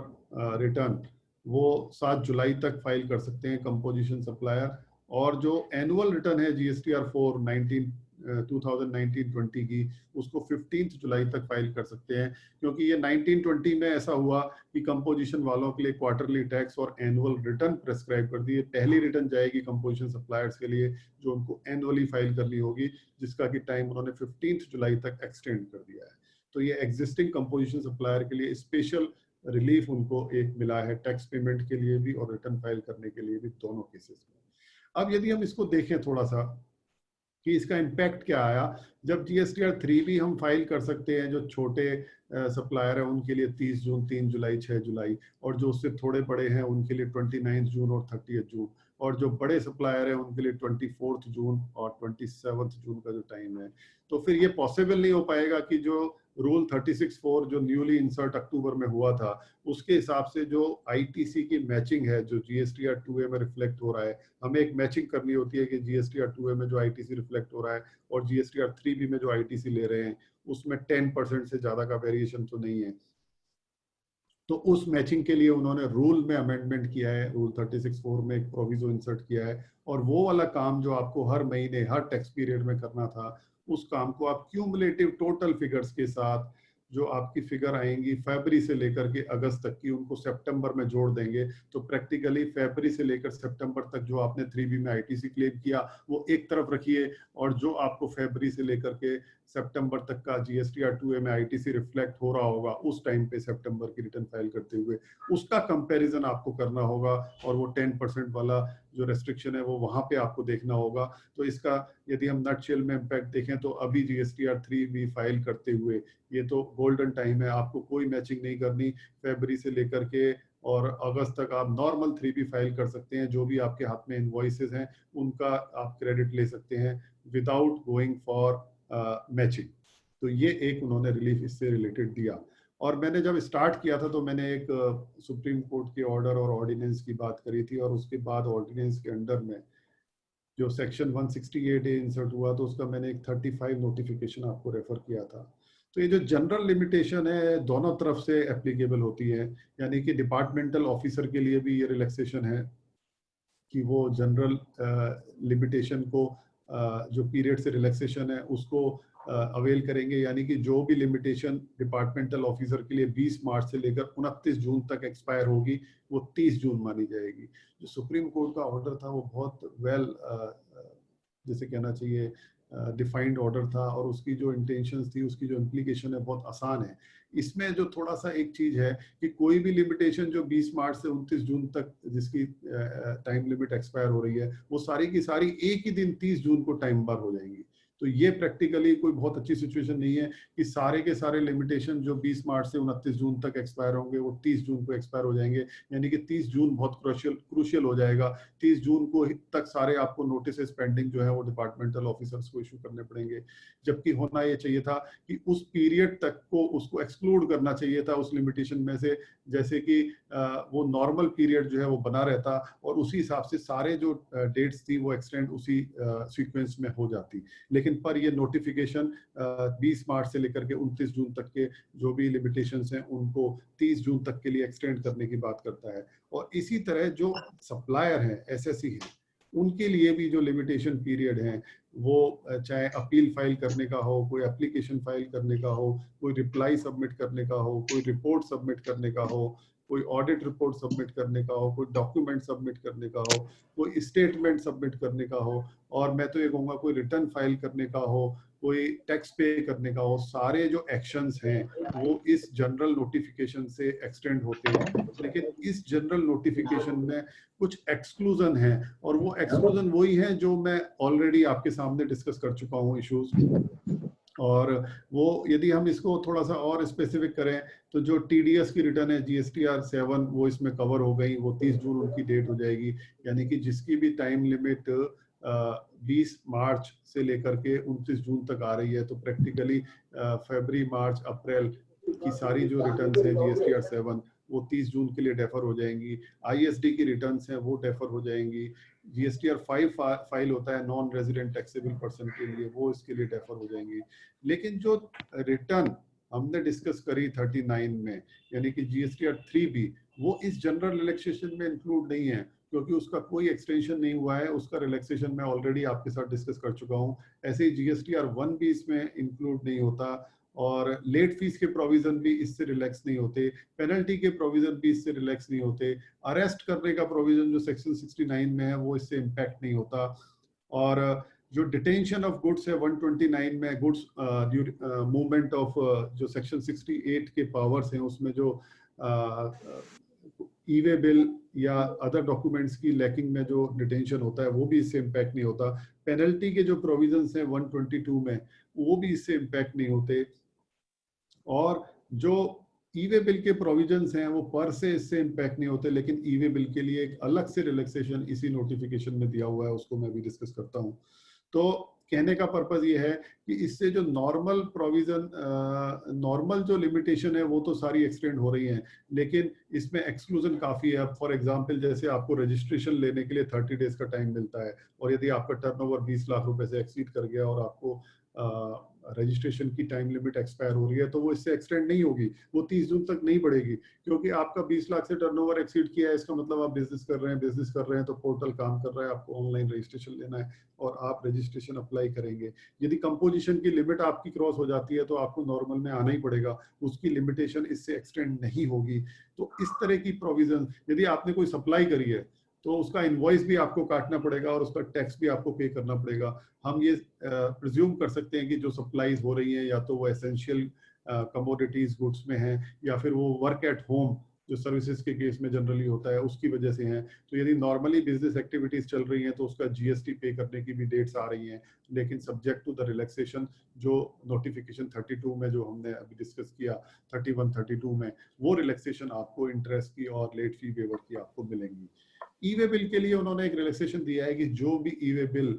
रिटर्न वो 7 जुलाई तक फाइल कर सकते हैं कंपोजिशन सप्लायर, और जो एनुअल रिटर्न है जीएसटीआर 4 2019-20 की, उसको 15 जुलाई तक फाइल कर सकते हैं, क्योंकि ये 19-20 में ऐसा हुआ कि कंपोजिशन वालों के लिए क्वार्टरली टैक्स और एनुअल रिटर्न प्रेस्क्राइब कर दिए। पहली रिटर्न जाएगी कंपोजिशन सप्लायर्स के लिए जो उनको एनुअली फाइल करनी होगी, जिसका कि टाइम उन्होंने 15 जुलाई तक एक्सटेंड कर दिया है। तो ये एग्जिस्टिंग कंपोजिशन सप्लायर के लिए स्पेशल रिलीफ उनको एक मिला है, टैक्स पेमेंट के लिए भी और रिटर्न फाइल करने के लिए भी, दोनों केसेस में। अब यदि हम इसको देखें थोड़ा सा कि इसका इम्पैक्ट क्या आया, जब GSTR 3 भी हम फाइल कर सकते हैं, जो छोटे सप्लायर है उनके लिए 30 जून, 3 जुलाई, 6 जुलाई, और जो उससे थोड़े बड़े हैं उनके लिए 29 जून और 30 जून, और जो बड़े सप्लायर है उनके लिए 24 जून और 27 जून का जो टाइम है। तो फिर ये पॉसिबल नहीं हो पाएगा कि जो रूल 36(4) जो न्यूली इंसर्ट अक्टूबर में हुआ था, उसके हिसाब से जो ITC की मैचिंग है, जो GSTR 2A में रिफ्लेक्ट हो रहा है, हमें एक मैचिंग करनी होती है कि GSTR 2A में जो ITC रिफ्लेक्ट हो रहा है और GSTR 3B में जो ITC ले रहे हैं, उसमें 10% से ज्यादा का वेरिएशन तो नहीं है। तो उस मैचिंग के लिए उन्होंने रूल में अमेंडमेंट किया है, रूल 36(4) में एक प्रोविजो इंसर्ट किया है, और वो वाला काम जो आपको हर महीने, हर टैक्स पीरियड में करना था, उस काम को आप क्यूमुलेटिव टोटल फिगर्स के साथ, जो आपकी फिगर आएंगी फरवरी से लेकर के अगस्त तक की, उनको सितंबर में जोड़ देंगे। तो प्रैक्टिकली फरवरी से लेकर सितंबर तक जो आपने 3B में ITC क्लेम किया वो एक तरफ रखिए, और जो आपको फरवरी से लेकर के सितंबर तक का GSTR 2A में ITC रिफ्लेक्ट हो रहा होगा उस टाइम पे सितंबर की रिटर्न फाइल करते हुए, उसका कंपैरिजन आपको करना होगा, और वो 10% वाला जो रेस्ट्रिक्शन है वो वहां पे आपको देखना होगा। तो इसका यदि हम नटशेल में इम्पैक्ट देखें तो अभी GSTR 3B फाइल करते हुए ये तो गोल्डन टाइम है, आपको कोई मैचिंग नहीं करनी, फरवरी से लेकर के और अगस्त तक आप नॉर्मल 3B फाइल कर सकते हैं, जो भी आपके हाथ में इनवॉइसेस हैं उनका आप क्रेडिट ले सकते हैं विदाउट गोइंग फॉर मैचिंग। तो ये एक उन्होंने रिलीफ इससे रिलेटेड दिया। और मैंने जब स्टार्ट किया था तो मैंने एक सुप्रीम कोर्ट के ऑर्डर और ऑर्डिनेंस की बात करी थी, और उसके बाद ऑर्डिनेंस के अंडर में जो सेक्शन 168A इंसर्ट हुआ तो उसका मैंने एक 35 नोटिफिकेशन आपको रेफर किया था। तो ये जो जनरल लिमिटेशन है दोनों तरफ से एप्लीकेबल होती है, यानी कि डिपार्टमेंटल ऑफिसर के लिए भी ये रिलैक्सेशन है कि वो जनरल लिमिटेशन को जो पीरियड से रिलैक्सेशन है उसको अवेल करेंगे, यानी कि जो भी लिमिटेशन डिपार्टमेंटल ऑफिसर के लिए 20 मार्च से लेकर 29 जून तक एक्सपायर होगी वो 30 जून मानी जाएगी। जो सुप्रीम कोर्ट का ऑर्डर था वो बहुत वेल जैसे कहना चाहिए डिफाइंड ऑर्डर था, और उसकी जो इंटेंशंस थी, उसकी जो इम्प्लीकेशन है बहुत आसान है। इसमें जो थोड़ा सा एक चीज है कि कोई भी लिमिटेशन जो 20 मार्च से 29 जून तक जिसकी टाइम लिमिट एक्सपायर हो रही है, वो सारी की सारी एक ही दिन 30 जून को टाइम बार हो जाएंगी। तो ये प्रैक्टिकली कोई बहुत अच्छी सिचुएशन नहीं है कि सारे के सारे लिमिटेशन जो 20 मार्च से 29 जून तक एक्सपायर होंगे वो 30 जून को एक्सपायर हो जाएंगे, यानी कि 30 जून बहुत क्रूशियल हो जाएगा। 30 जून को तक सारे आपको नोटिस पेंडिंग जो है वो डिपार्टमेंटल ऑफिसर्स को इशू करने पड़ेंगे, जबकि होना ये चाहिए था कि उस पीरियड तक को उसको एक्सक्लूड करना चाहिए था उस लिमिटेशन में से, जैसे कि वो नॉर्मल पीरियड जो है वो बना रहता और उसी हिसाब से सारे जो डेट्स थी वो एक्सटेंड उसी सीक्वेंस में हो जाती। लेकिन पर ये नोटिफिकेशन 20 मार्च से लेकर के 29 जून तक के जो भी लिमिटेशंस हैं उनको 30 जून तक के लिए एक्सटेंड करने की बात करता है। और इसी तरह जो सप्लायर हैं, SSE हैं, उनके लिए भी जो लिमिटेशन पीरियड है वो चाहे अपील फाइल करने का हो, कोई एप्लीकेशन फाइल करने का हो, कोई रिप्लाई सबमिट करने का हो, कोई रिपोर्ट सबमिट करने का हो, कोई ऑडिट रिपोर्ट सबमिट करने का हो, कोई डॉक्यूमेंट सबमिट करने का हो, कोई स्टेटमेंट सबमिट करने का हो, और मैं तो ये कहूँगा कोई रिटर्न फाइल करने का हो, कोई टैक्स पे करने का हो, सारे जो एक्शंस हैं वो इस जनरल नोटिफिकेशन से एक्सटेंड होते हैं। लेकिन इस जनरल नोटिफिकेशन में कुछ एक्सक्लूजन है, और वो एक्सक्लूजन वही है जो मैं ऑलरेडी आपके सामने डिस्कस कर चुका हूँ इश्यूज। और वो यदि हम इसको थोड़ा सा और स्पेसिफिक करें तो जो TDS की रिटर्न है GSTR 7 वो इसमें कवर हो गई, वो 30 जून उनकी डेट हो जाएगी, यानी कि जिसकी भी टाइम लिमिट 20 मार्च से लेकर के 29 जून तक आ रही है, तो प्रैक्टिकली फरवरी, मार्च, अप्रैल की सारी जो रिटर्न्स है GSTR 7 वो 30 जून के लिए डेफर हो जाएंगी। ISD की रिटर्न्स हैं वो डेफर हो जाएंगी। GSTR 5 फाइल होता है नॉन रेजिडेंट टैक्सेबल पर्सन के लिए, वो इसके लिए डेफर हो जाएंगी। लेकिन जो रिटर्न हमने डिस्कस करी 39 में, यानी कि GSTR 3B, वो इस जनरल रिलैक्सेशन में इंक्लूड नहीं है, क्योंकि उसका कोई एक्सटेंशन नहीं हुआ है, उसका रिलैक्सेशन मैं ऑलरेडी आपके साथ डिस्कस कर चुका हूँ। ऐसे ही GSTR 1 भी इसमें इंक्लूड नहीं होता, और लेट फीस के प्रोविजन भी इससे रिलैक्स नहीं होते, पेनल्टी के प्रोविजन भी इससे रिलैक्स नहीं होते, अरेस्ट करने का प्रोविजन जो सेक्शन 69 में है वो इससे इम्पैक्ट नहीं होता, और जो डिटेंशन ऑफ गुड्स है 129 में, गुड्स मूवमेंट ऑफ जो सेक्शन 68 के पावर्स हैं उसमें जो ई वे बिल या अदर डॉक्यूमेंट्स की लैकिंग में जो डिटेंशन होता है वो भी इससे इम्पैक्ट नहीं होता। पेनल्टी के जो प्रोविजंस हैं 122 में वो भी इससे इम्पैक्ट नहीं होते। और जो ई वे बिल के प्रोविजंस हैं वो पर से इससे इम्पैक्ट नहीं होते, लेकिन ई वे बिल के लिए एक अलग से रिलैक्सेशन इसी नोटिफिकेशन में दिया हुआ है, उसको मैं भी डिस्कस करता हूँ। तो कहने का पर्पस ये है कि इससे जो नॉर्मल प्रोविजन, नॉर्मल जो लिमिटेशन है वो तो सारी एक्सटेंड हो रही हैं, लेकिन इसमें एक्सक्लूजन काफी है। फॉर एग्जांपल जैसे आपको रजिस्ट्रेशन लेने के लिए 30 डेज का टाइम मिलता है, और यदि आपका टर्नओवर 20 लाख रुपए से एक्सीड कर गया और आपको रजिस्ट्रेशन की टाइम लिमिट एक्सपायर हो रही है, तो वो इससे एक्सटेंड नहीं होगी, वो 30 जून तक नहीं बढ़ेगी, क्योंकि आपका 20 लाख से टर्नओवर एक्सीड किया है, इसका मतलब आप बिजनेस कर रहे हैं तो पोर्टल काम कर रहा है, आपको ऑनलाइन रजिस्ट्रेशन लेना है और आप रजिस्ट्रेशन अप्लाई करेंगे। यदि कंपोजिशन की लिमिट आपकी क्रॉस हो जाती है तो आपको नॉर्मल में आना ही पड़ेगा, उसकी लिमिटेशन इससे एक्सटेंड नहीं होगी। तो इस तरह की प्रोविजन, यदि आपने कोई सप्लाई करी है तो उसका इनवॉइस भी आपको काटना पड़ेगा और उसका टैक्स भी आपको पे करना पड़ेगा। हम ये प्रिज्यूम कर सकते हैं कि जो सप्लाईज हो रही हैं या तो वो एसेंशियल कमोडिटीज गुड्स में है, या फिर वो वर्क एट होम जो सर्विसेज के केस में जनरली होता है उसकी वजह से हैं। तो यदि नॉर्मली बिजनेस एक्टिविटीज चल रही हैं तो उसका जीएसटी पे करने की भी डेट्स आ रही हैं, लेकिन सब्जेक्ट टू द रिलैक्सेशन जो नोटिफिकेशन 32 में जो हमने अभी डिस्कस किया, 31, 32 में, वो रिलैक्सेशन आपको इंटरेस्ट की और लेट फी वेवर की आपको मिलेंगी। ई वे बिल के लिए उन्होंने एक रिलैक्सेशन दिया है कि जो भी ई वे बिल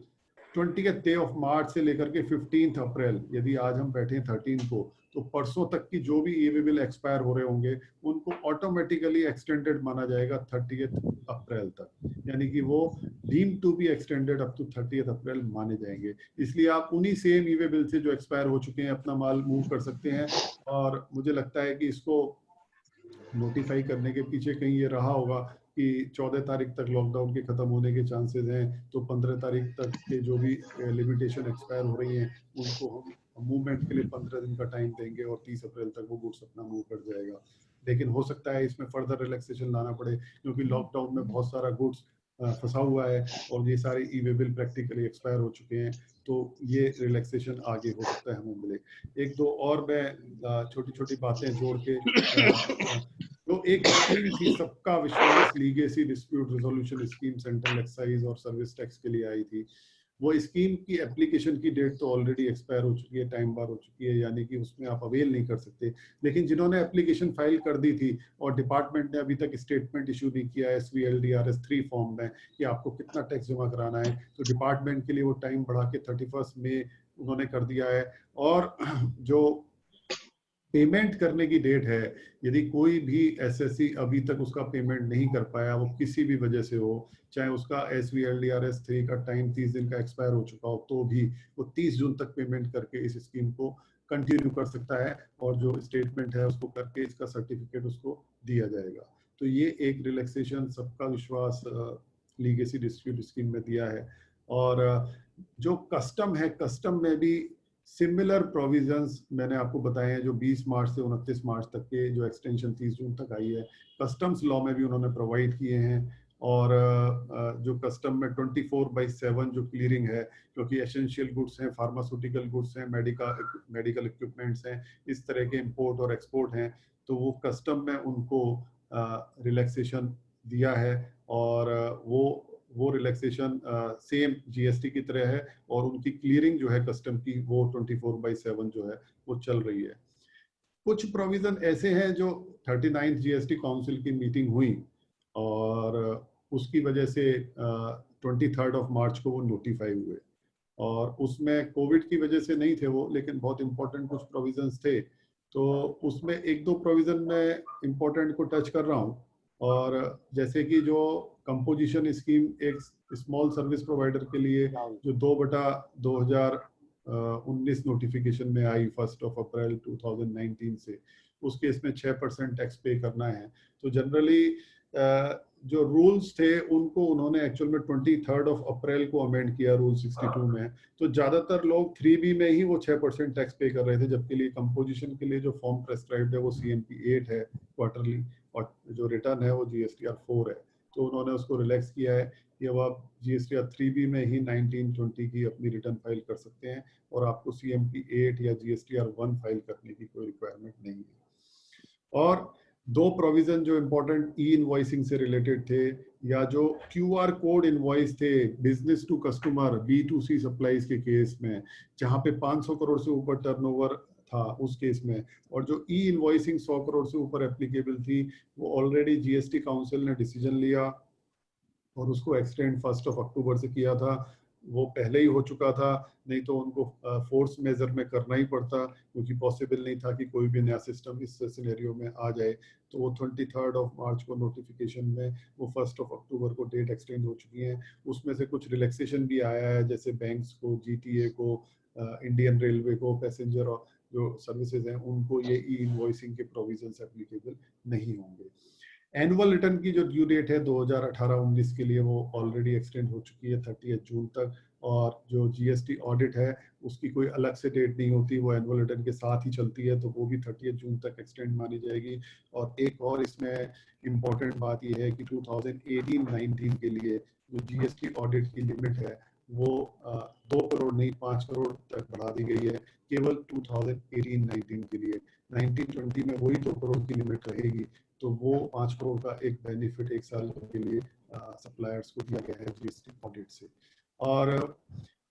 20 ऑफ मार्च से लेकर के 15 अप्रैल, यदि आज हम बैठे हैं 13 को, तो परसों तक की जो भी ई वे बिल एक्सपायर हो रहे होंगे उनको ऑटोमेटिकली एक्सटेंडेड माना जाएगा 30 अप्रैल तक, यानी कि वो deem to be extended up to 30 April माने जाएंगे। इसलिए आप उन्हीं सेम ई वे बिल से जो एक्सपायर हो चुके हैं अपना माल मूव कर सकते हैं। और मुझे लगता है कि इसको नोटिफाई करने के पीछे कहीं ये रहा होगा कि 14 तारीख तक लॉकडाउन के खत्म होने के चांसेस हैं, तो 15 तारीख तक के जो भी लिमिटेशन एक्सपायर हो रही हैं उनको हम मूवमेंट के लिए 15 दिन का टाइम देंगे और 30 अप्रैल तक वो गुड्स अपना मूव कर जाएगा। लेकिन हो सकता है इसमें फर्दर रिलैक्सेशन लाना पड़े, क्योंकि लॉकडाउन में बहुत सारा गुड्स फंसा हुआ है और ये सारे ई वे बिल प्रैक्टिकली एक्सपायर हो चुके हैं, तो ये रिलैक्सेशन आगे हो सकता है हमें मिले। एक दो और मैं छोटी छोटी बातें जोड़ के तो एक स्कीम थी सबका विश्वास legacy dispute resolution scheme, central excise और सर्विस टैक्स के लिए आई थी। वो स्कीम की एप्लीकेशन की डेट तो ऑलरेडी एक्सपायर हो चुकी है, टाइम बार हो चुकी है, यानी कि उसमें आप अवेल नहीं कर सकते। लेकिन जिन्होंने एप्लीकेशन फाइल कर दी थी और डिपार्टमेंट ने अभी तक स्टेटमेंट इशू नहीं किया है SVLDRS 3 फॉर्म में कि आपको कितना टैक्स जमा कराना है, तो डिपार्टमेंट के लिए वो टाइम बढ़ा के 31 मई उन्होंने कर दिया है। और जो पेमेंट करने की डेट है, यदि कोई भी एसएससी अभी तक उसका पेमेंट नहीं कर पाया, वो किसी भी वजह से हो, चाहे उसका SVLDRS 3 का टाइम 30 दिन का एक्सपायर हो चुका हो, तो भी वो 30 जून तक पेमेंट करके इस स्कीम को कंटिन्यू कर सकता है और जो स्टेटमेंट है उसको करके इसका सर्टिफिकेट उसको दिया जाएगा। तो ये एक रिलैक्सेशन सबका विश्वास लीगेसी डिस्प्यूट स्कीम में दिया है। और जो कस्टम है, कस्टम में भी सिमिलर प्रोविजंस मैंने आपको बताए हैं, जो 20 मार्च से 29 मार्च तक के जो एक्सटेंशन 30 जून तक आई है, कस्टम्स लॉ में भी उन्होंने प्रोवाइड किए हैं। और जो कस्टम में 24/7 जो क्लियरिंग है, क्योंकि एसेंशियल गुड्स हैं, फार्मास्यूटिकल गुड्स हैं, मेडिकल इक्विपमेंट्स हैं, इस तरह के इंपोर्ट और एक्सपोर्ट हैं, तो वो कस्टम में उनको रिलैक्सेशन दिया है। और वो रिलैक्सेशन सेम जीएसटी की तरह है और उनकी क्लियरिंग जो है कस्टम की वो 24/7 जो है वो चल रही है। कुछ प्रोविजन ऐसे हैं जो 39th जीएसटी काउंसिल की मीटिंग हुई और उसकी वजह से 23 मार्च को वो नोटिफाई हुए, और उसमें कोविड की वजह से नहीं थे वो, लेकिन बहुत इंपॉर्टेंट कुछ प्रोविजंस थे। तो उसमें एक दो प्रोविजन में इंपॉर्टेंट को टच कर रहा हूँ। और जैसे कि जो कंपोजिशन स्कीम एक स्मॉल सर्विस प्रोवाइडर के लिए जो 2/2019 नोटिफिकेशन में आई 1 अप्रैल 2019 से, उस केस में 6% टैक्स पे करना है। तो जनरली जो रूल्स थे उनको उन्होंने एक्चुअल में 23 अप्रैल को अमेंड किया रूल 62 में। तो ज्यादातर लोग 3B में ही वो 6% टैक्स पे कर रहे थे, जबकि लिए कंपोजिशन के लिए जो फॉर्म प्रेस्क्राइब्ड है वो CMP 8 है क्वार्टरली, और जो रिटर्न है वो GSTR 4 है। तो उन्होंने उसको रिलैक्स किया है कि अब आप GSTR 3B में ही 1920 की अपनी रिटर्न फाइल कर सकते हैं और आपको CMP 8 या GSTR 1 फाइल करने की कोई रिक्वायरमेंट नहीं है। और दो प्रोविजन जो इम्पोर्टेंट ई इनवॉइसिंग से रिलेटेड थे, या जो QR कोड इनवॉइस थे business to customer B2C supplies के केस में, जहां पे 500 करोड़ से ऊपर टर्नओवर था उस केस में, और जो ई इनवॉइसिंग 100 करोड़ से ऊपर एप्लीकेबल थी, वो ऑलरेडी GST काउंसिल ने डिसीजन लिया और उसको एक्सटेंड 1 अक्टूबर से किया था। वो पहले ही हो चुका था, नहीं तो उनको फोर्स मेजर में करना ही पड़ता, क्योंकि पॉसिबल नहीं था कि कोई भी नया सिस्टम इस सिनेरियो में आ जाए। तो वो 23 मार्च को नोटिफिकेशन में वो 1 अक्टूबर को डेट एक्सटेंड हो चुकी है। उसमें से कुछ रिलैक्सेशन भी आया है, जैसे बैंक्स को, GTA को, इंडियन रेलवे को, पैसेंजर और जो सर्विसेज हैं उनको ये ई इनवॉइसिंग के प्रोविजंस एप्लीकेबल नहीं होंगे। एनुअल रिटर्न की जो ड्यू डेट है 2018-19 के लिए, वो ऑलरेडी एक्सटेंड हो चुकी है 30 जून तक। और जो GST ऑडिट है उसकी कोई अलग से डेट नहीं होती, वो एनुअल रिटर्न के साथ ही चलती है, तो वो भी 30 जून तक एक्सटेंड मानी जाएगी। और एक और इसमें इम्पोर्टेंट बात ये है कि 2018-19 के लिए जो GST ऑडिट की लिमिट है वो 2 करोड़ नहीं 5 करोड़ तक बढ़ा दी गई है, केवल 2018-19 के लिए। 19-20 में वही 2 करोड़ की लिमिट रहेगी, तो वो 5 करोड़ का एक बेनिफिट एक साल के लिए सप्लायर्स को दिया गया है GST ऑडिट से। और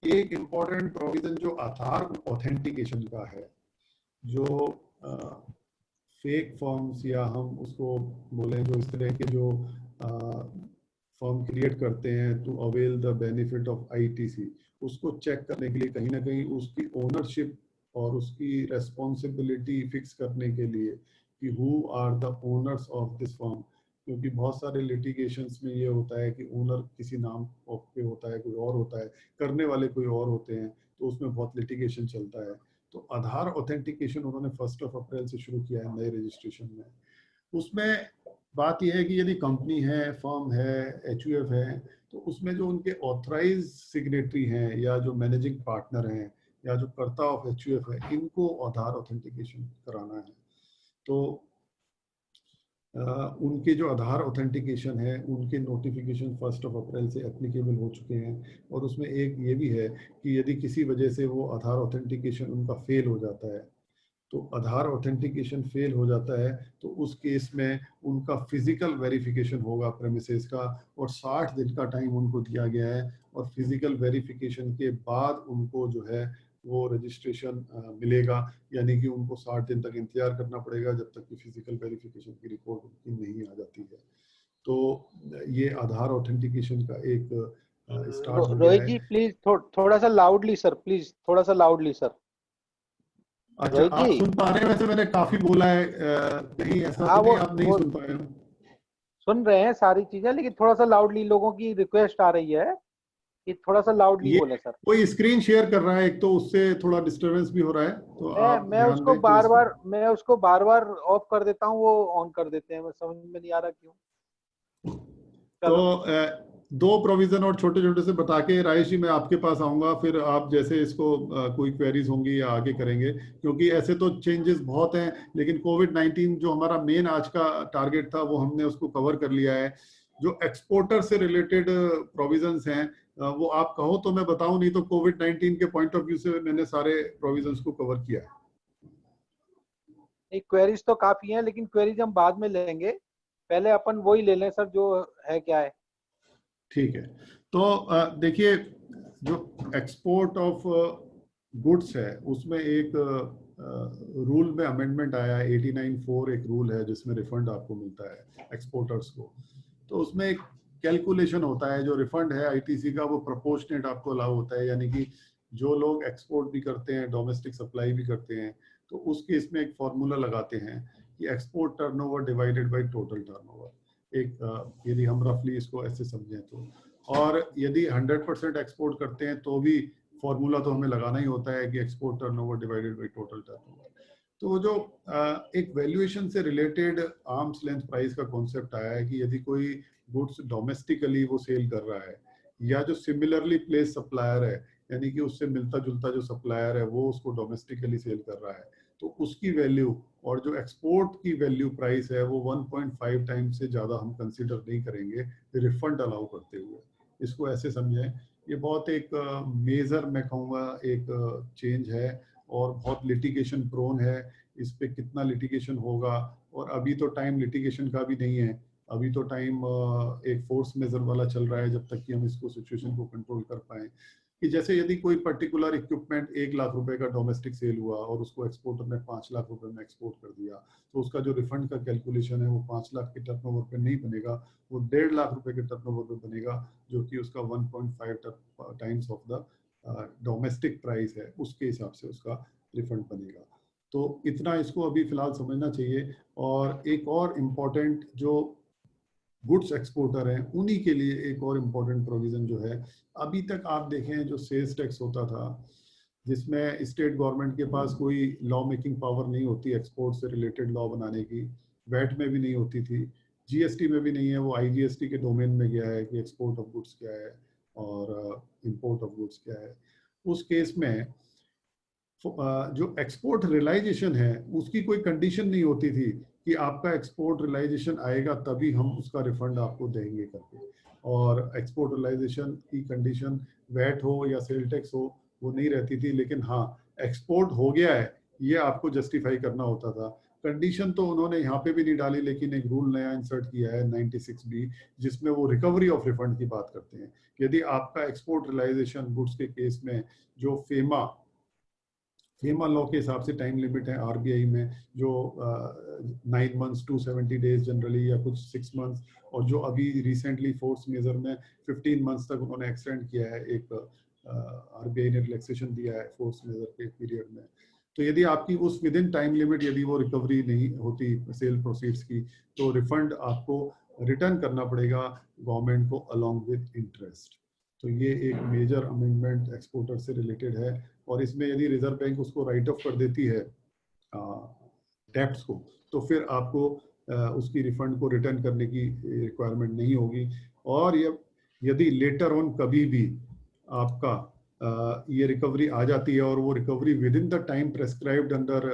एक इम्पॉर्टेंट प्रोविजन जो आधार ऑथेंटिकेशन का है, जो फेक फॉर्म्स या हम उसको बोलें जो इस तरह के जो फॉर्म क्रिएट करते हैं to avail the benefit of ITC, उसको चेक करने के लिए कहीं ना कहीं उसकी ओनरशिप और उसकी रेस्पॉन्सिबिलिटी फिक्स करने के लिए कि who are the owners of this form, क्योंकि बहुत सारे लिटिगेशंस में ये होता है कि ओनर किसी नाम पे होता है, कोई और होता है, करने वाले कोई और होते हैं, तो उसमें बहुत लिटिगेशन चलता है। तो आधार ऑथेंटिकेशन उन्होंने 1 अप्रैल से शुरू किया है नए रजिस्ट्रेशन में। उसमें बात यह है कि यदि कंपनी है, फर्म है, HUF है, तो उसमें जो उनके ऑथराइज सिग्नेटरी हैं या जो मैनेजिंग पार्टनर हैं या जो कर्ता ऑफ HUF है, इनको आधार ऑथेंटिकेशन कराना है। तो उनके जो आधार ऑथेंटिकेशन है उनके नोटिफिकेशन 1 अप्रैल से एप्लीकेबल हो चुके हैं। और उसमें एक ये भी है कि यदि किसी वजह से वो आधार ऑथेंटिकेशन उनका फेल हो जाता है, तो आधार ऑथेंटिकेशन फेल हो जाता है तो उस केस में उनका फिजिकल वेरिफिकेशन होगा प्रेमिसेस का, और 60 दिन का टाइम उनको दिया गया है। और फिजिकल वेरिफिकेशन के बाद उनको जो है वो रजिस्ट्रेशन मिलेगा, यानी कि उनको 60 दिन तक इंतजार करना पड़ेगा जब तक कि फिजिकल वेरिफिकेशन की रिपोर्ट उनकी नहीं आ जाती है। तो ये आधार ऑथेंटिकेशन का एक स्टार्ट हो गया रोहित है। जी प्लीज थोड़ा सा लाउडली सर, प्लीज थोड़ा सा लाउडली सर। अच्छा, रोहित आप जी, सुन पा रहे हैं? वैसे मैंने काफी बोला है, कहीं ऐसा हाँ तो नहीं आप नहीं वो सुन पाए हो? सुन रहे हैं सारी चीजें, लेकिन थोड़ा सा लाउडली, लोगों की रिक्वेस्ट आ रही है कि थोड़ा सा लाउडली ये बोले सर। कोई स्क्रीन शेयर कर रहा है एक, तो उससे थोड़ा डिस्टर्बेंस भी हो रहा है, तो आप ध्यान दें तो इसको। मैं उसको बार बार ऑफ कर देता हूँ, वो ऑन कर देते हैं, मैं समझ में नहीं आ रहा क्यों। तो चलो, दो प्रोविजन और छोटे छोटे से बता के राजेश जी मैं आपके पास आऊंगा, फिर आप जैसे इसको कोई क्वेरीज होंगी या आगे करेंगे, क्योंकि ऐसे तो चेंजेस बहुत हैं, लेकिन कोविड-19 जो हमारा मेन आज का टारगेट था वो हमने उसको कवर कर लिया है। जो एक्सपोर्टर से रिलेटेड प्रोविजंस हैं वो आप कहो तो मैं बताऊं, नहीं तो कोविड-19 के पॉइंट ऑफ व्यू से मैंने सारे प्रोविजंस को कवर किया है। एक क्वेरीज तो काफी है, लेकिन क्वेरीज हम बाद में लेंगे, पहले अपन वही ले लें सर जो है क्या है। ठीक है, तो देखिए जो एक्सपोर्ट ऑफ गुड्स है उसमें एक रूल में अमेंडमेंट आया है 89(4), एक रूल है जिसमें रिफंड आपको मिलता है एक्सपोर्टर्स को। तो उसमें एक कैलकुलेशन होता है, जो रिफंड है ITC का वो प्रोपोर्शनेट आपको लागू होता है, यानी कि जो लोग एक्सपोर्ट भी करते हैं, डोमेस्टिक सप्लाई भी करते हैं, तो उस केस में एक फॉर्मूला लगाते हैं कि export turnover divided by total turnover. एक यदि हम रफली इसको ऐसे समझें तो, और यदि 100% एक्सपोर्ट करते हैं तो भी फॉर्मूला तो हमें लगाना ही होता है कि export turnover divided by total turnover. तो जो एक वैल्यूएशन से रिलेटेड आर्म्स लेंथ प्राइस का कॉन्सेप्ट आया है कि यदि कोई गुड्स डोमेस्टिकली वो सेल कर रहा है, या जो सिमिलरली प्लेस सप्लायर है, यानी कि उससे मिलता जुलता जो सप्लायर है वो उसको डोमेस्टिकली सेल कर रहा है, तो उसकी वैल्यू और जो एक्सपोर्ट की वैल्यू प्राइस है वो 1.5 टाइम्स से ज़्यादा हम कंसीडर नहीं करेंगे रिफंड अलाउ करते हुए। इसको ऐसे समझें, ये बहुत एक मेजर मैं कहूँगा एक चेंज है और बहुत लिटिगेशन प्रोन है। इस पे कितना लिटिगेशन होगा, और अभी तो टाइम लिटिगेशन का भी नहीं है, अभी तो टाइम एक फोर्स मेजर वाला चल रहा है जब तक कि हम इसको सिचुएशन को कंट्रोल कर पाए। कि जैसे यदि कोई पर्टिकुलर इक्विपमेंट 1 लाख रुपए का डोमेस्टिक सेल हुआ और उसको एक्सपोर्टर ने 5 लाख रुपए में एक्सपोर्ट कर दिया, तो उसका जो रिफंड का कैलकुलेशन है वो 5 लाख के टर्नओवर पे नहीं बनेगा, वो 1.5 लाख रुपए के टर्नओवर पे बनेगा, जो कि उसका 1.5 times of the domestic price है, उसके हिसाब से उसका रिफंड बनेगा। तो इतना इसको अभी फिलहाल समझना चाहिए। और एक और इम्पोर्टेंट जो गुड्स एक्सपोर्टर हैं उन्हीं के लिए एक और इम्पोर्टेंट प्रोविजन जो है, अभी तक आप देखें जो सेल्स टैक्स होता था जिसमें स्टेट गवर्नमेंट के पास कोई लॉ मेकिंग पावर नहीं होती एक्सपोर्ट से रिलेटेड लॉ बनाने की, वैट में भी नहीं होती थी, जीएसटी में भी नहीं है, वो आईजीएसटी के डोमेन में गया है कि एक्सपोर्ट ऑफ गुड्स क्या है और इंपोर्ट ऑफ गुड्स क्या है। उस केस में जो एक्सपोर्ट रियलाइजेशन है उसकी कोई कंडीशन नहीं होती थी कि आपका एक्सपोर्ट रियलाइजेशन आएगा तभी हम उसका रिफंड आपको देंगे करके, और एक्सपोर्ट रियलाइजेशन की कंडीशन वैट हो या सेल टैक्स हो वो नहीं रहती थी, लेकिन हाँ एक्सपोर्ट हो गया है ये आपको जस्टिफाई करना होता था। कंडीशन तो उन्होंने यहाँ पे भी नहीं डाली, लेकिन एक रूल नया इंसर्ट किया है 96B जिसमें वो रिकवरी ऑफ रिफंड की बात करते हैं। यदि आपका एक्सपोर्ट रियलाइजेशन गुड्स के केस में जो फेमा लॉ के हिसाब से टाइम लिमिट है आरबीआई में, जो 9 मंथ्स 270 डेज जनरली या कुछ 6 मंथ्स, और जो अभी रिसेंटली फोर्स मेजर में 15 मंथ्स तक उन्होंने एक्सटेंड किया है, एक आरबीआई ने रिलैक्सेशन दिया है फोर्स मेजर के पीरियड में। तो यदि आपकी उस विद इन टाइम लिमिट यदि वो रिकवरी नहीं होती सेल प्रोसीड्स की, तो रिफंड आपको रिटर्न करना पड़ेगा गवर्नमेंट को अलॉन्ग विद इंटरेस्ट। तो ये एक मेजर अमेंडमेंट एक्सपोर्टर से रिलेटेड है, और इसमें यदि रिजर्व बैंक उसको राइट ऑफ कर देती है डेब्ट्स को, तो फिर आपको उसकी रिफंड को रिटर्न करने की रिक्वायरमेंट नहीं होगी। और यदि लेटर ऑन कभी भी आपका ये रिकवरी आ जाती है और वो recovery with in the time prescribed under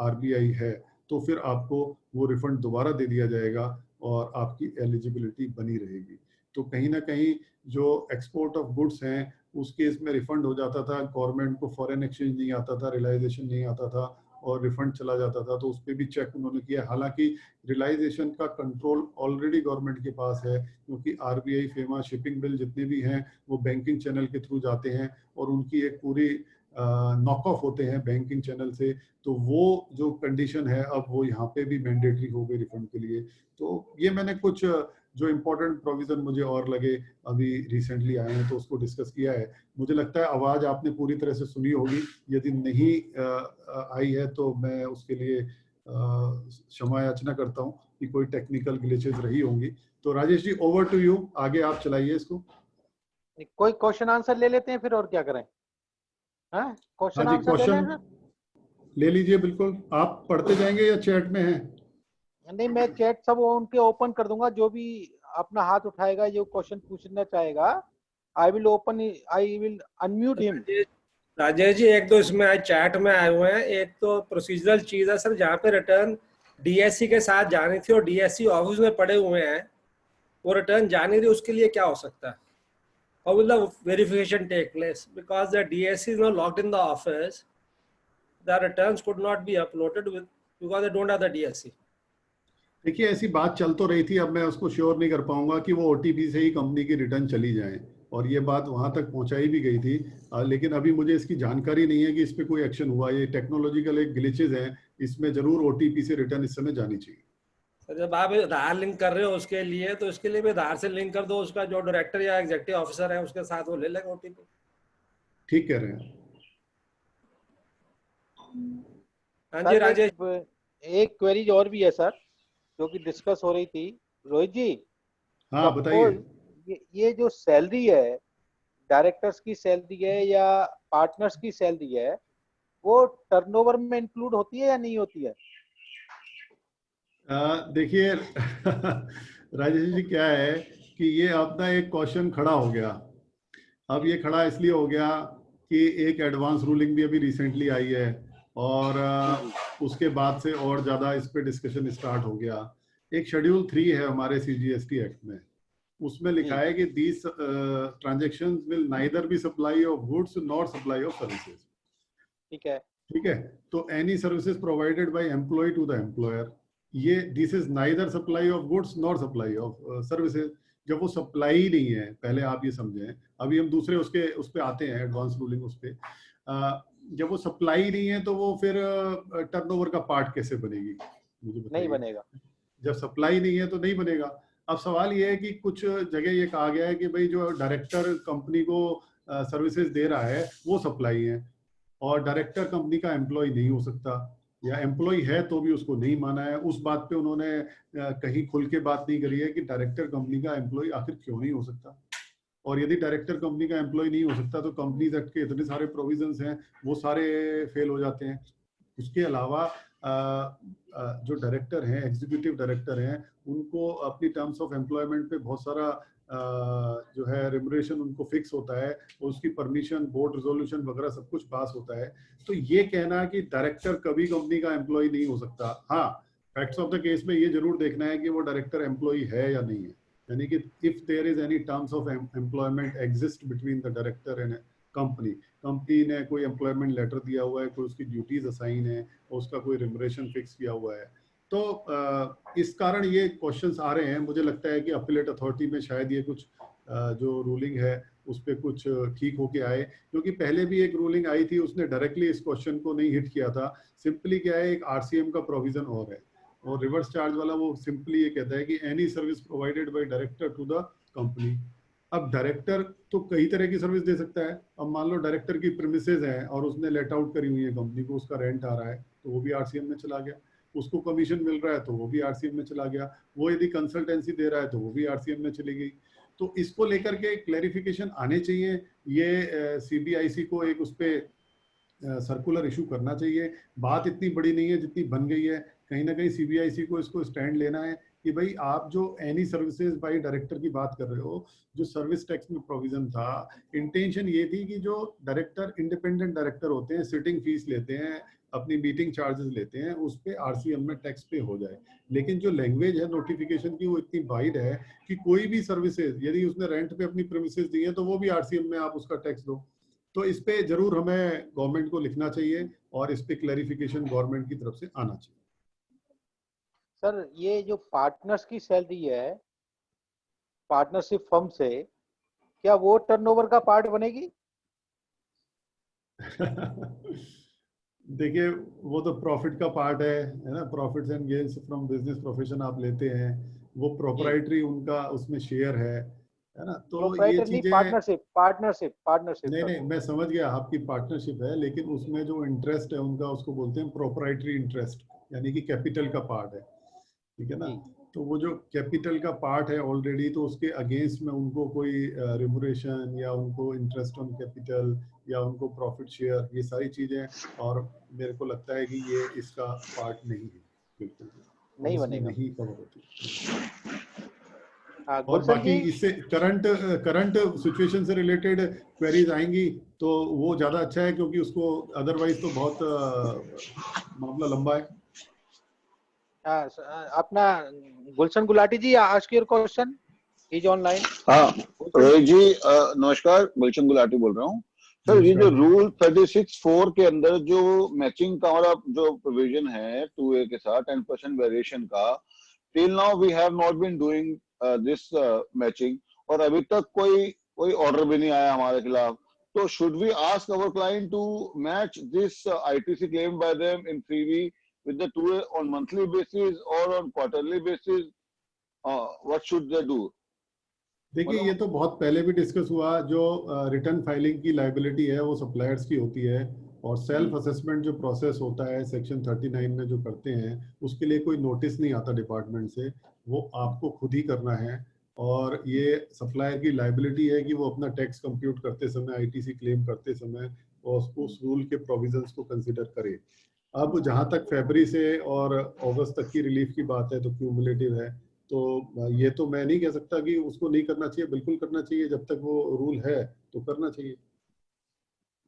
RBI है, तो फिर आपको वो रिफंड दोबारा दे दिया जाएगा और आपकी एलिजिबिलिटी बनी रहेगी। तो कहीं ना कहीं जो एक्सपोर्ट ऑफ गुड्स हैं उस केस में रिफंड हो जाता था, गवर्नमेंट को फॉरेन एक्सचेंज नहीं आता था, रियलाइजेशन नहीं आता था और रिफंड चला जाता था, तो उस पर भी चेक उन्होंने किया। हालांकि रियलाइजेशन का कंट्रोल ऑलरेडी गवर्नमेंट के पास है, क्योंकि आरबीआई फेमा शिपिंग बिल जितने भी हैं वो बैंकिंग चैनल के थ्रू जाते हैं और उनकी एक पूरी नॉक ऑफ होते हैं बैंकिंग चैनल से। तो वो जो कंडीशन है अब वो यहाँ पे भी मैंडेटरी हो गई रिफंड के लिए। तो ये मैंने कुछ जो इम्पोर्टेंट प्रोविजन मुझे और लगे अभी रिसेंटली आए हैं तो उसको डिस्कस किया है। मुझे लगता है आवाज आपने पूरी तरह से सुनी होगी, यदि नहीं आई है तो मैं उसके लिए क्षमा याचना करता हूँ कि कोई टेक्निकल ग्लिचेस रही होंगी। तो Rajesh ji over to you, आगे आप चलाइए इसको। कोई क्वेश्चन आंसर ले लेते हैं फिर, और क्या करें? क्वेश्चन आंसर ले लें? ले लीजिए बिल्कुल। आप पढ़ते जाएंगे या चैट में है? नहीं, मैं चैट सब उनके ओपन कर दूंगा, जो भी अपना हाथ उठाएगा जो क्वेश्चन पूछना चाहेगा I will unmute him. Rajesh ji एक दो इसमें आज चैट में आए हुए हैं। एक तो प्रोसीजरल चीज है सर, जहाँ पे रिटर्न डीएससी के साथ जानी थी और डीएससी ऑफिस में पड़े हुए हैं, वो रिटर्न जानी थी, उसके लिए क्या हो सकता है? How will the verification take place? Because the DSC is now locked in the office, the returns could not be uploaded because they don't have the DSC. देखिए ऐसी बात चल तो रही थी, अब मैं उसको श्योर नहीं कर पाऊंगा कि वो ओटीपी से ही कंपनी की रिटर्न चली जाए, और ये बात वहां तक पहुंचाई भी गई थी, लेकिन अभी मुझे इसकी जानकारी नहीं है कि इस पे कोई एक्शन हुआ। ये टेक्नोलॉजिकल एक ग्लिचेज है, इसमें जरूर ओटीपी से रिटर्न इस समय जानी चाहिए। सर जब आप आधार लिंक कर रहे हो उसके लिए, तो इसके लिए भी आधार से लिंक कर दो, उसका जो डायरेक्टर या एग्जीक्यूटिव ऑफिसर है उसके साथ वो ले लेगा ओटीपी। ठीक कह रहे हैं। हाँ जी राजेश। एक क्वेरीज और भी है सर जो कि डिस्कस हो रही थी। रोहित जी, हाँ बताइए। ये जो सैलरी है, डायरेक्टर्स की सैलरी है या पार्टनर्स की सैलरी है, वो टर्नओवर में इंक्लूड होती है या नहीं होती है? देखिए राजेश जी क्या है कि ये अपना एक क्वेश्चन खड़ा हो गया। अब ये खड़ा इसलिए हो गया कि एक एडवांस रूलिंग भी अभी रिसेंटली आई है और उसके बाद से और ज्यादा इस पे डिस्कशन स्टार्ट हो गया। एक शेड्यूल 3 है हमारे सीजीएसटी एक्ट में, उसमें लिखा है कि these transactions will neither be supply of goods nor supply of services. ठीक है। ठीक है, तो any services provided by employ to the employer, ये this is neither supply of goods nor supply of services. जब वो सप्लाई ही नहीं है, पहले आप ये समझें, अभी हम दूसरे उसके उस पे आते हैं, एडवांस रूलिंग उस पे। जब वो सप्लाई नहीं है तो वो फिर टर्नओवर का पार्ट कैसे बनेगी, मुझे बताइए। नहीं बनेगा। जब सप्लाई नहीं है तो नहीं बनेगा। अब सवाल ये है कि कुछ जगह ये कहा गया है कि भाई जो डायरेक्टर कंपनी को सर्विसेज दे रहा है वो सप्लाई है, और डायरेक्टर कंपनी का एम्प्लॉय नहीं हो सकता, या एम्प्लॉय है तो भी उसको नहीं माना है। उस बात पे उन्होंने कहीं खुल के बात नहीं करी है कि डायरेक्टर कंपनी का एम्प्लॉय आखिर क्यों नहीं हो सकता, और यदि डायरेक्टर कंपनी का एम्प्लॉय नहीं हो सकता तो कंपनीज एक्ट के इतने सारे प्रोविजंस हैं वो सारे फेल हो जाते हैं। उसके अलावा जो डायरेक्टर हैं, एग्जीक्यूटिव डायरेक्टर हैं, उनको अपनी टर्म्स ऑफ एम्प्लॉयमेंट पे बहुत सारा जो है रेम्युनरेशन उनको फिक्स होता है, और उसकी परमिशन, बोर्ड रिजोल्यूशन वगैरह सब कुछ पास होता है। तो ये कहना कि डायरेक्टर कभी कंपनी का एम्प्लॉय नहीं हो सकता, हाँ, फैक्ट्स ऑफ द केस में ये जरूर देखना है कि वो डायरेक्टर एम्प्लॉय है या नहीं है, यानी कि if there is any terms of employment exist between the director and company, company ने कोई एम्प्लॉयमेंट लेटर दिया हुआ है, कोई उसकी ड्यूटीज असाइन है, और उसका कोई रेम्युनरेशन फिक्स किया हुआ है, तो इस कारण ये क्वेश्चंस आ रहे हैं। मुझे लगता है कि अपीलेट अथॉरिटी में शायद ये कुछ जो रूलिंग है उस पर कुछ ठीक होके आए, क्योंकि पहले भी एक रूलिंग आई थी, उसने डायरेक्टली इस क्वेश्चन को नहीं हिट किया था। सिंपली क्या है, एक आरसीएम का प्रोविजन और है, और रिवर्स चार्ज वाला वो सिंपली ये कहता है कि any service provided by director to the company. अब डायरेक्टर तो कई तरह की सर्विस दे सकता है। अब मान लो डायरेक्टर की प्रीमिसेस है और उसने लेट आउट करी हुई है कंपनी को, उसका रेंट आ रहा है, तो वो भी आरसीएम में चला गया। उसको कमीशन मिल रहा है तो वो भी आरसीएम में चला गया। वो यदि कंसल्टेंसी दे रहा है तो वो भी आरसीएम में चली गई। तो इसको लेकर के क्लैरिफिकेशन आने चाहिए। ये सीबीआईसी को एक उस पे सर्कुलर इशू करना चाहिए। बात इतनी बड़ी नहीं है जितनी बन गई है। कहीं ना कहीं सीबीआईसी को इसको स्टैंड लेना है कि भाई आप जो एनी सर्विसेज बाय डायरेक्टर की बात कर रहे हो, जो सर्विस टैक्स में प्रोविजन था, इंटेंशन ये थी कि जो डायरेक्टर इंडिपेंडेंट डायरेक्टर होते हैं, सिटिंग फीस लेते हैं, अपनी मीटिंग चार्जेस लेते हैं, उस पे आरसीएम में टैक्स पे हो जाए। लेकिन जो लैंग्वेज है नोटिफिकेशन की वो इतनी वाइड है कि कोई भी सर्विसेज यदि उसने रेंट पे अपनी प्रीमिसेस दी है तो वो भी आरसीएम में आप उसका टैक्स दो। तो इस पे जरूर हमें गवर्नमेंट को लिखना चाहिए और इस पे क्लैरिफिकेशन गवर्नमेंट की तरफ से आना चाहिए। सर, ये जो पार्टनर्स की सैलरी है पार्टनरशिप फर्म से, क्या वो टर्नओवर का पार्ट बनेगी? देखिए, वो तो प्रॉफिट का पार्ट है ना, profits and gains from business profession आप लेते हैं, वो प्रोप्राइटरी उनका उसमें शेयर है ना। तो ये चीजें पार्टनरशिप नहीं सर। नहीं, मैं समझ गया आपकी पार्टनरशिप है, लेकिन उसमें जो इंटरेस्ट है उनका, उसको बोलते हैं प्रोप्राइटरी इंटरेस्ट, यानी कि कैपिटल का पार्ट है, ठीक है ना। तो वो जो कैपिटल का पार्ट है ऑलरेडी, तो उसके अगेंस्ट में उनको कोई रिमुनरेशन या उनको इंटरेस्ट ऑन कैपिटल या उनको प्रॉफिट शेयर, ये सारी चीजें, और मेरे को लगता है कि ये इसका पार्ट नहीं है, बिल्कुल नहीं बनेगा, नहीं कवर होती। और गुलशन बाकी जी। इससे करंट सिचुएशन से रिलेटेड क्वेरीज आएंगी तो वो ज्यादा अच्छा है, क्योंकि उसको अदरवाइज तो बहुत मामला लंबा है। अपना Gulshan Gulati ji, ask your question, is online. हाँ रोहित जी, नमस्कार, गुलशन गुलाटी बोल रहा हूँ। सर, ये जो रूल 36(4) के अंदर जो मैचिंग का हमारा जो प्रोविजन है 2A के साथ 10% वेरिएशन का, till now we have not been doing this matching, और अभी तक कोई ऑर्डर भी नहीं आया हमारे खिलाफ। तो should we ask our client to match this ITC claimed by them in 3B with the 2A on monthly basis or on quarterly basis? What should they do? देखिए, ये तो बहुत पहले भी डिस्कस हुआ। जो रिटर्न फाइलिंग की liability है वो सप्लायर्स की होती है, और सेल्फ असेसमेंट जो प्रोसेस होता है सेक्शन 39 में जो करते हैं, उसके लिए कोई नोटिस नहीं आता डिपार्टमेंट से, वो आपको खुद ही करना है। और ये सप्लायर की लाइबिलिटी है कि वो अपना टैक्स कंप्यूट करते समय, ITC क्लेम करते समय, और उस रूल के प्रोविजंस को कंसिडर करे। अब जहां तक फरवरी से और अगस्त तक की रिलीफ की बात है, तो क्यूमुलेटिव है, तो ये तो मैं नहीं कह सकता कि उसको नहीं करना चाहिए, बिल्कुल करना चाहिए। जब तक वो रूल है तो करना चाहिए।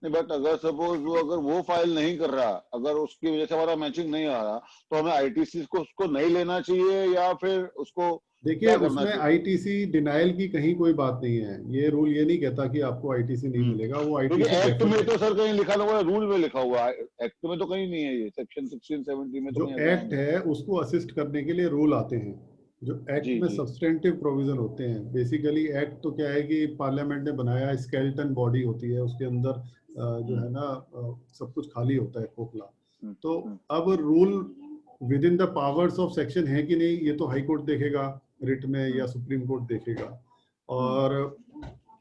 नहीं, बट अगर सपोज वो फाइल नहीं कर रहा, अगर उसकी वजह से हमारा मैचिंग नहीं आ रहा, तो हमें ITC को उसको नहीं लेना चाहिए या फिर उसको देखिए क्या करना उसमें चाहिए? आईटीसी डिनायल की कहीं कोई बात नहीं है। ये रूल ये नहीं कहता कि आपको आईटीसी नहीं मिलेगा, वो क्योंकि आईटीसी एक्ट डेफर में तो सर कहीं लिखा हुआ है, रूल में लिखा हुआ है, एक्ट में तो कहीं नहीं है, ये सेक्शन 16 17 में तो जो कहीं ऐसा एक्ट नहीं। है उसको असिस्ट करने के लिए रूल आते हैं। जो एक्ट जी में जी। सब्सटेंटिव प्रोविजन होते हैं, बेसिकली एक्ट तो क्या है कि पार्लियामेंट ने बनाया, स्केलेटन बॉडी होती है, उसके अंदर जो है ना सब कुछ खाली होता है, खोखला। तो अब rule with in the powers of section है कि नहीं, ये तो हाई कोर्ट देखेगा रिट में, या सुप्रीम कोर्ट देखेगा, और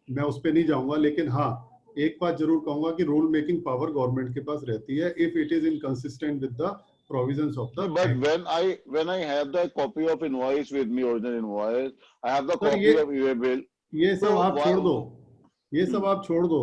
मैं उस पर नहीं जाऊंगा। लेकिन हाँ, एक बात जरूर कहूंगा कि रूल मेकिंग पावर गवर्नमेंट के पास रहती है if it is inconsistent with the provisions of the But act. when I have the copy of invoice with me, original invoice, I have the sir copy of e bill. ये तो सब आप छोड़ दो, ये सब आप छोड़ दो।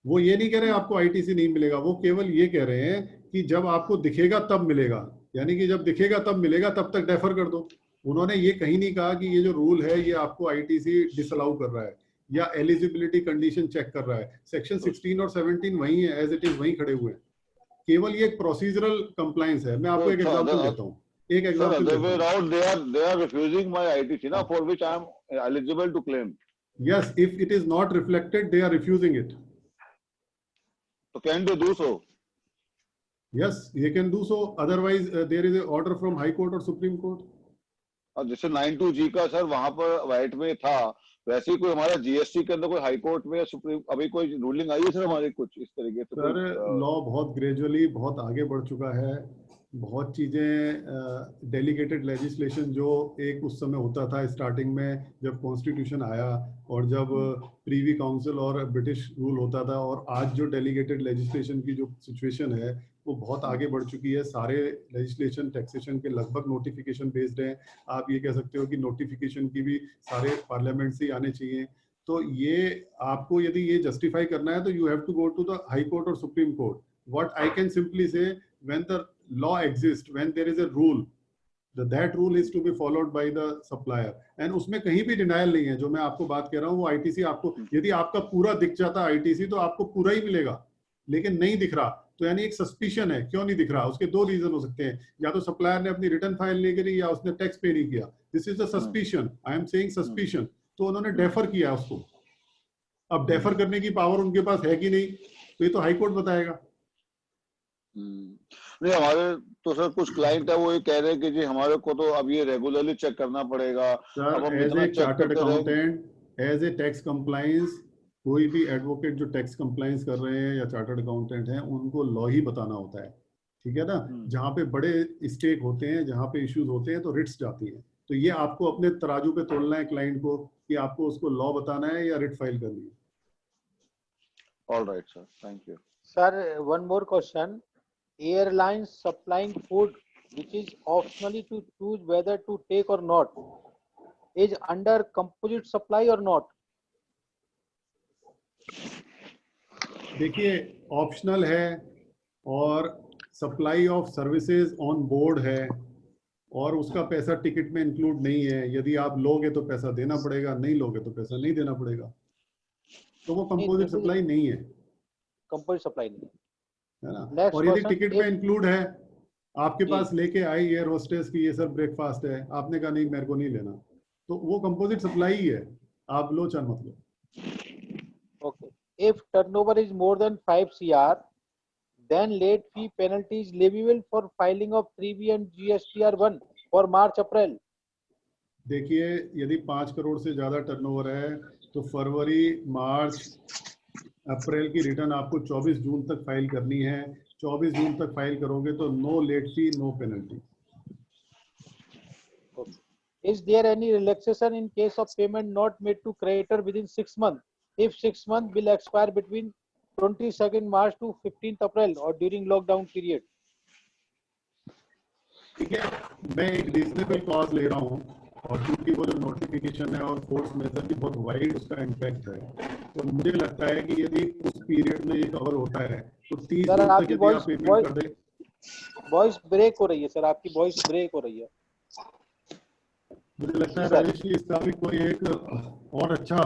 वो ये नहीं कह रहे आपको आईटीसी नहीं मिलेगा, वो केवल ये कह रहे हैं कि जब आपको दिखेगा तब मिलेगा, यानी कि जब दिखेगा तब मिलेगा, तब तक डेफर कर दो। उन्होंने ये कहीं नहीं कहा कि ये जो रूल है ये आपको आईटीसी डिसअलाउ कर रहा है या एलिजिबिलिटी कंडीशन चेक कर रहा है। सेक्शन 16 और 17 वही है, एज इट इज वही खड़े हुए हैं। केवल ये एक प्रोसीजरल कंप्लायंस है। मैं आपको एक एग्जांपल देता हूँ, एक Sir, एग्जांपल other देता way हूँ। around, they are refusing my ITC, na, for which I am eligible to claim. Yes, if it is not reflected, they are refusing it. So can they do so? Yes, they can do so. Otherwise, there is an order from High Court or Supreme Court. और जैसे 92G का sir वहां पर white में था, वैसे ही कोई हमारा जीएसटी के अंदर कोई हाई कोर्ट में या सुप्रीम अभी कोई रूलिंग आई है सर हमारी कुछ इस तरीके से? सर लॉ बहुत ग्रेजुअली बहुत आगे बढ़ चुका है। बहुत चीज़ें डेलीगेटेड लेजिस्लेशन जो एक उस समय होता था स्टार्टिंग में जब कॉन्स्टिट्यूशन आया, और जब प्रीवी काउंसिल और ब्रिटिश रूल होता था, और आज जो डेलीगेटेड लेजिस्लेशन की जो सिचुएशन है वो बहुत आगे बढ़ चुकी है। सारे लेजिस्लेशन टैक्सेशन के लगभग नोटिफिकेशन बेस्ड हैं। आप ये कह सकते हो कि नोटिफिकेशन की भी सारे पार्लियामेंट से आने चाहिए। तो ये आपको यदि ये जस्टिफाई करना है तो you have to go to the high court और supreme court. What I can simply say, when the law exists, when there is a rule, that rule is to be followed by the supplier, and उसमें कहीं भी denial नहीं है। जो मैं आपको बात कह रहा हूँ वो आईटीसी आपको, यदि आपका पूरा दिख जाता आईटीसी तो आपको पूरा ही मिलेगा, लेकिन नहीं दिख रहा तो यानी एक सस्पिशन है। क्यों नहीं दिख रहा? उसके दो रीजन हो सकते हैं, या तो सप्लायर ने अपनी रिटर्न फाइल नहीं करी या उसने टैक्स पे नहीं किया। This is the suspicion, I am saying suspicion. तो उन्होंने डेफर किया उसको। अब डेफर करने की पावर उनके पास है कि नहीं, तो ये तो हाई कोर्ट बताएगा। नहीं, हमारे तो सर कुछ क्लाइंट है वो ये कह रहे हैं कि जी हमारे को तो अब ये रेगुलरली चेक करना पड़ेगा। अब हम एज जितना ए चेक चार्टर्ड करते रहेंगे, accountant, as a tax compliance, कोई भी एडवोकेट जो टैक्स कंप्लायंस कर रहे हैं या चार्टर्ड अकाउंटेंट हैं, उनको लॉ ही बताना होता है, ठीक है ना। जहाँ पे बड़े स्टेक होते हैं, जहाँ पे इश्यूज होते हैं, तो रिट्स जाती हैं। तो ये आपको अपने तराजू पे तोलना है क्लाइंट को कि आपको उसको लॉ बताना है या रिट फाइल करनी है। All right sir, thank you sir. One more question, airlines supplying food which is optionally to choose whether to take or not is under composite supply or not? देखिए optional है और supply of services on board है, और उसका पैसा ticket में include नहीं है। यदि आप लोगे तो पैसा देना पड़ेगा, नहीं लोगे तो पैसा नहीं देना पड़ेगा। तो वो कंपोजिट सप्लाई नहीं है, कंपोजिट सप्लाई नहीं है ना। Next और यदि question, टिकट में इंक्लूड है, आपके जी। पास लेके आई एयर होस्टेस की ये सर ब्रेकफास्ट है, आपने कहा नहीं मेरे को नहीं लेना, तो वो कंपोजिट सप्लाई ही है, आप लो चाहे मत लो। Okay. If turnover is more than 5 CR, then late fee penalty is leviable for filing of 3B and GSTR1 for March April. देखिए यदि 5 करोड़ से ज्यादा टर्नओवर है तो फरवरी, मार्च, अप्रैल की रिटर्न आपको 24 जून तक फाइल करनी है। 24 जून तक फाइल करोगे तो no late fee, no penalty. Is there any relaxation in case of payment not made to creditor within 6 months? If 6 months will expire between 22nd March to 15th April or during lockdown period? ठीक है, मैं एक reasonable clause ले रहा हूँ, और क्योंकि वो जो नोटिफिकेशन है और फोर्स मेजर भी बहुत वाइड उसका इम्पैक्ट है, तो मुझे लगता है कि यदि उस पीरियड में ये कवर होता है तो 30 दिन तक यदि आप पेमेंट कर दें। वॉइस ब्रेक हो रही है सर, आपकी वॉइस ब्रेक हो रही है। मुझे लगता है राजेश जी इसका भी कोई एक और अच्छा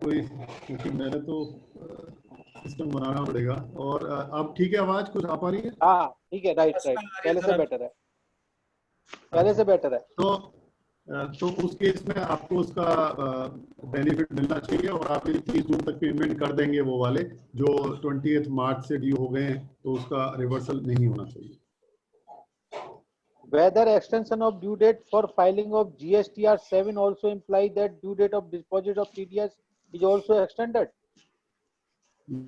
कोई, क्योंकि मैंने तो सिस्टम बनाना पड़ेगा। और अब ठीक है, आवाज कुछ आ पा रही है? हाँ ठीक है, राइट राइट, पहले से बेटर है, पहले से बेटर है। तो तो उस केस में आपको उसका बेनिफिट मिलना चाहिए और आप 30 जून तक पेमेंट कर देंगे वो वाले जो 20 मार्च से ड्यू हो गए हैं, तो उसका रिवर्सल नहीं होना चाहिए। Whether extension of due date for filing of GSTR 7 also imply that due date of deposit of TDS is also extended?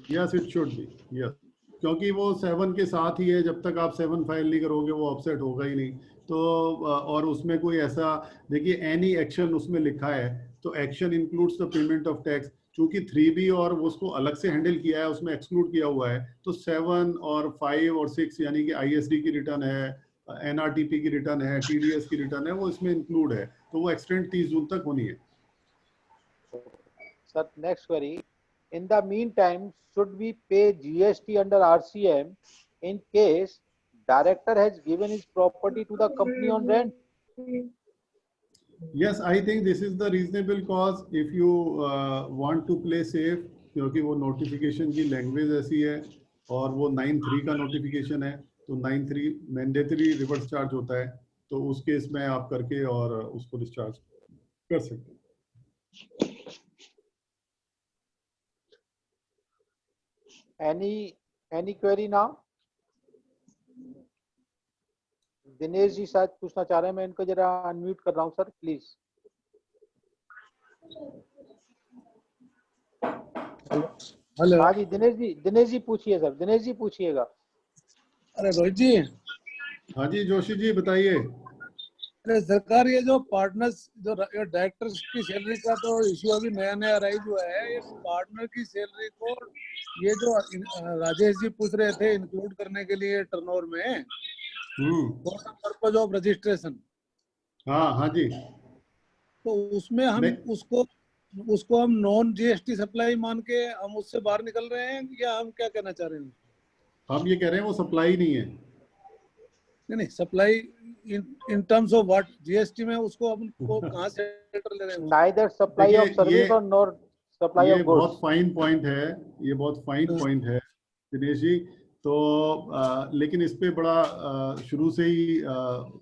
Yes, it should be. Yes. क्योंकि वो 7 के साथ ही है, जब तक आप 7 फाइल नहीं करोगे वो ऑफसेट होगा ही नहीं। तो और उसमें कोई ऐसा, देखिए एनी एक्शन उसमें लिखा है, तो action includes the payment of tax. चूंकि 3B और उसको अलग से हैंडल किया है, उसमें एक्सक्लूड किया हुआ है, तो 7 और 5 और 6 यानी कि ISD की रिटर्न है, NRTP की रिटर्न है, TDS की रिटर्न है, वो इसमें इंक्लूड है, तो वो एक्सटेंड 30 जून तक होनी है। Sir, next query. In the meantime, should we pay GST under RCM in case director has given his property to the company on rent? Yes, I think this is the reasonable cause if you want to play safe, क्योंकि वो notification की language ऐसी है और वो 9(3) का notification है, तो 9(3) मैंडेटरी रिवर्स चार्ज होता है, तो उस केस में आप करके और उसको डिस्चार्ज कर सकते हैं। Any query now? Dinesh ji शायद पूछना चाह रहे हैं, मैं इनको जरा अनम्यूट कर रहा हूं सर, प्लीज। हेलो। हाँ जी दिनेश जी पूछिए सर, दिनेश जी पूछिएगा। अरे रोहित जी। हाँ जी जोशी जी बताइए। अरे सरकार, ये जो पार्टनर्स जो डायरेक्टर्स की सैलरी का तो इश्यू अभी नया राइज हुआ है, ये पार्टनर की सैलरी को ये जो राजेश जी पूछ रहे थे इंक्लूड करने के लिए टर्नओवर में for the purpose of registration. हाँ जी, तो उसमें हम उसको हम नॉन GST सप्लाई मान के हम उससे बाहर निकल रहे हैं, या हम क्या कहना चाह रहे हैं? हम ये कह रहे हैं वो सप्लाई नहीं है। नहीं supply in terms of what, GST में उसको हम कहां से लेटर ले रहे हैं? Neither supply of service or nor supply of goods. बहुत फाइन पॉइंट है, ये बहुत फाइन पॉइंट है दिनेश जी। तो लेकिन इस पे बड़ा शुरू से ही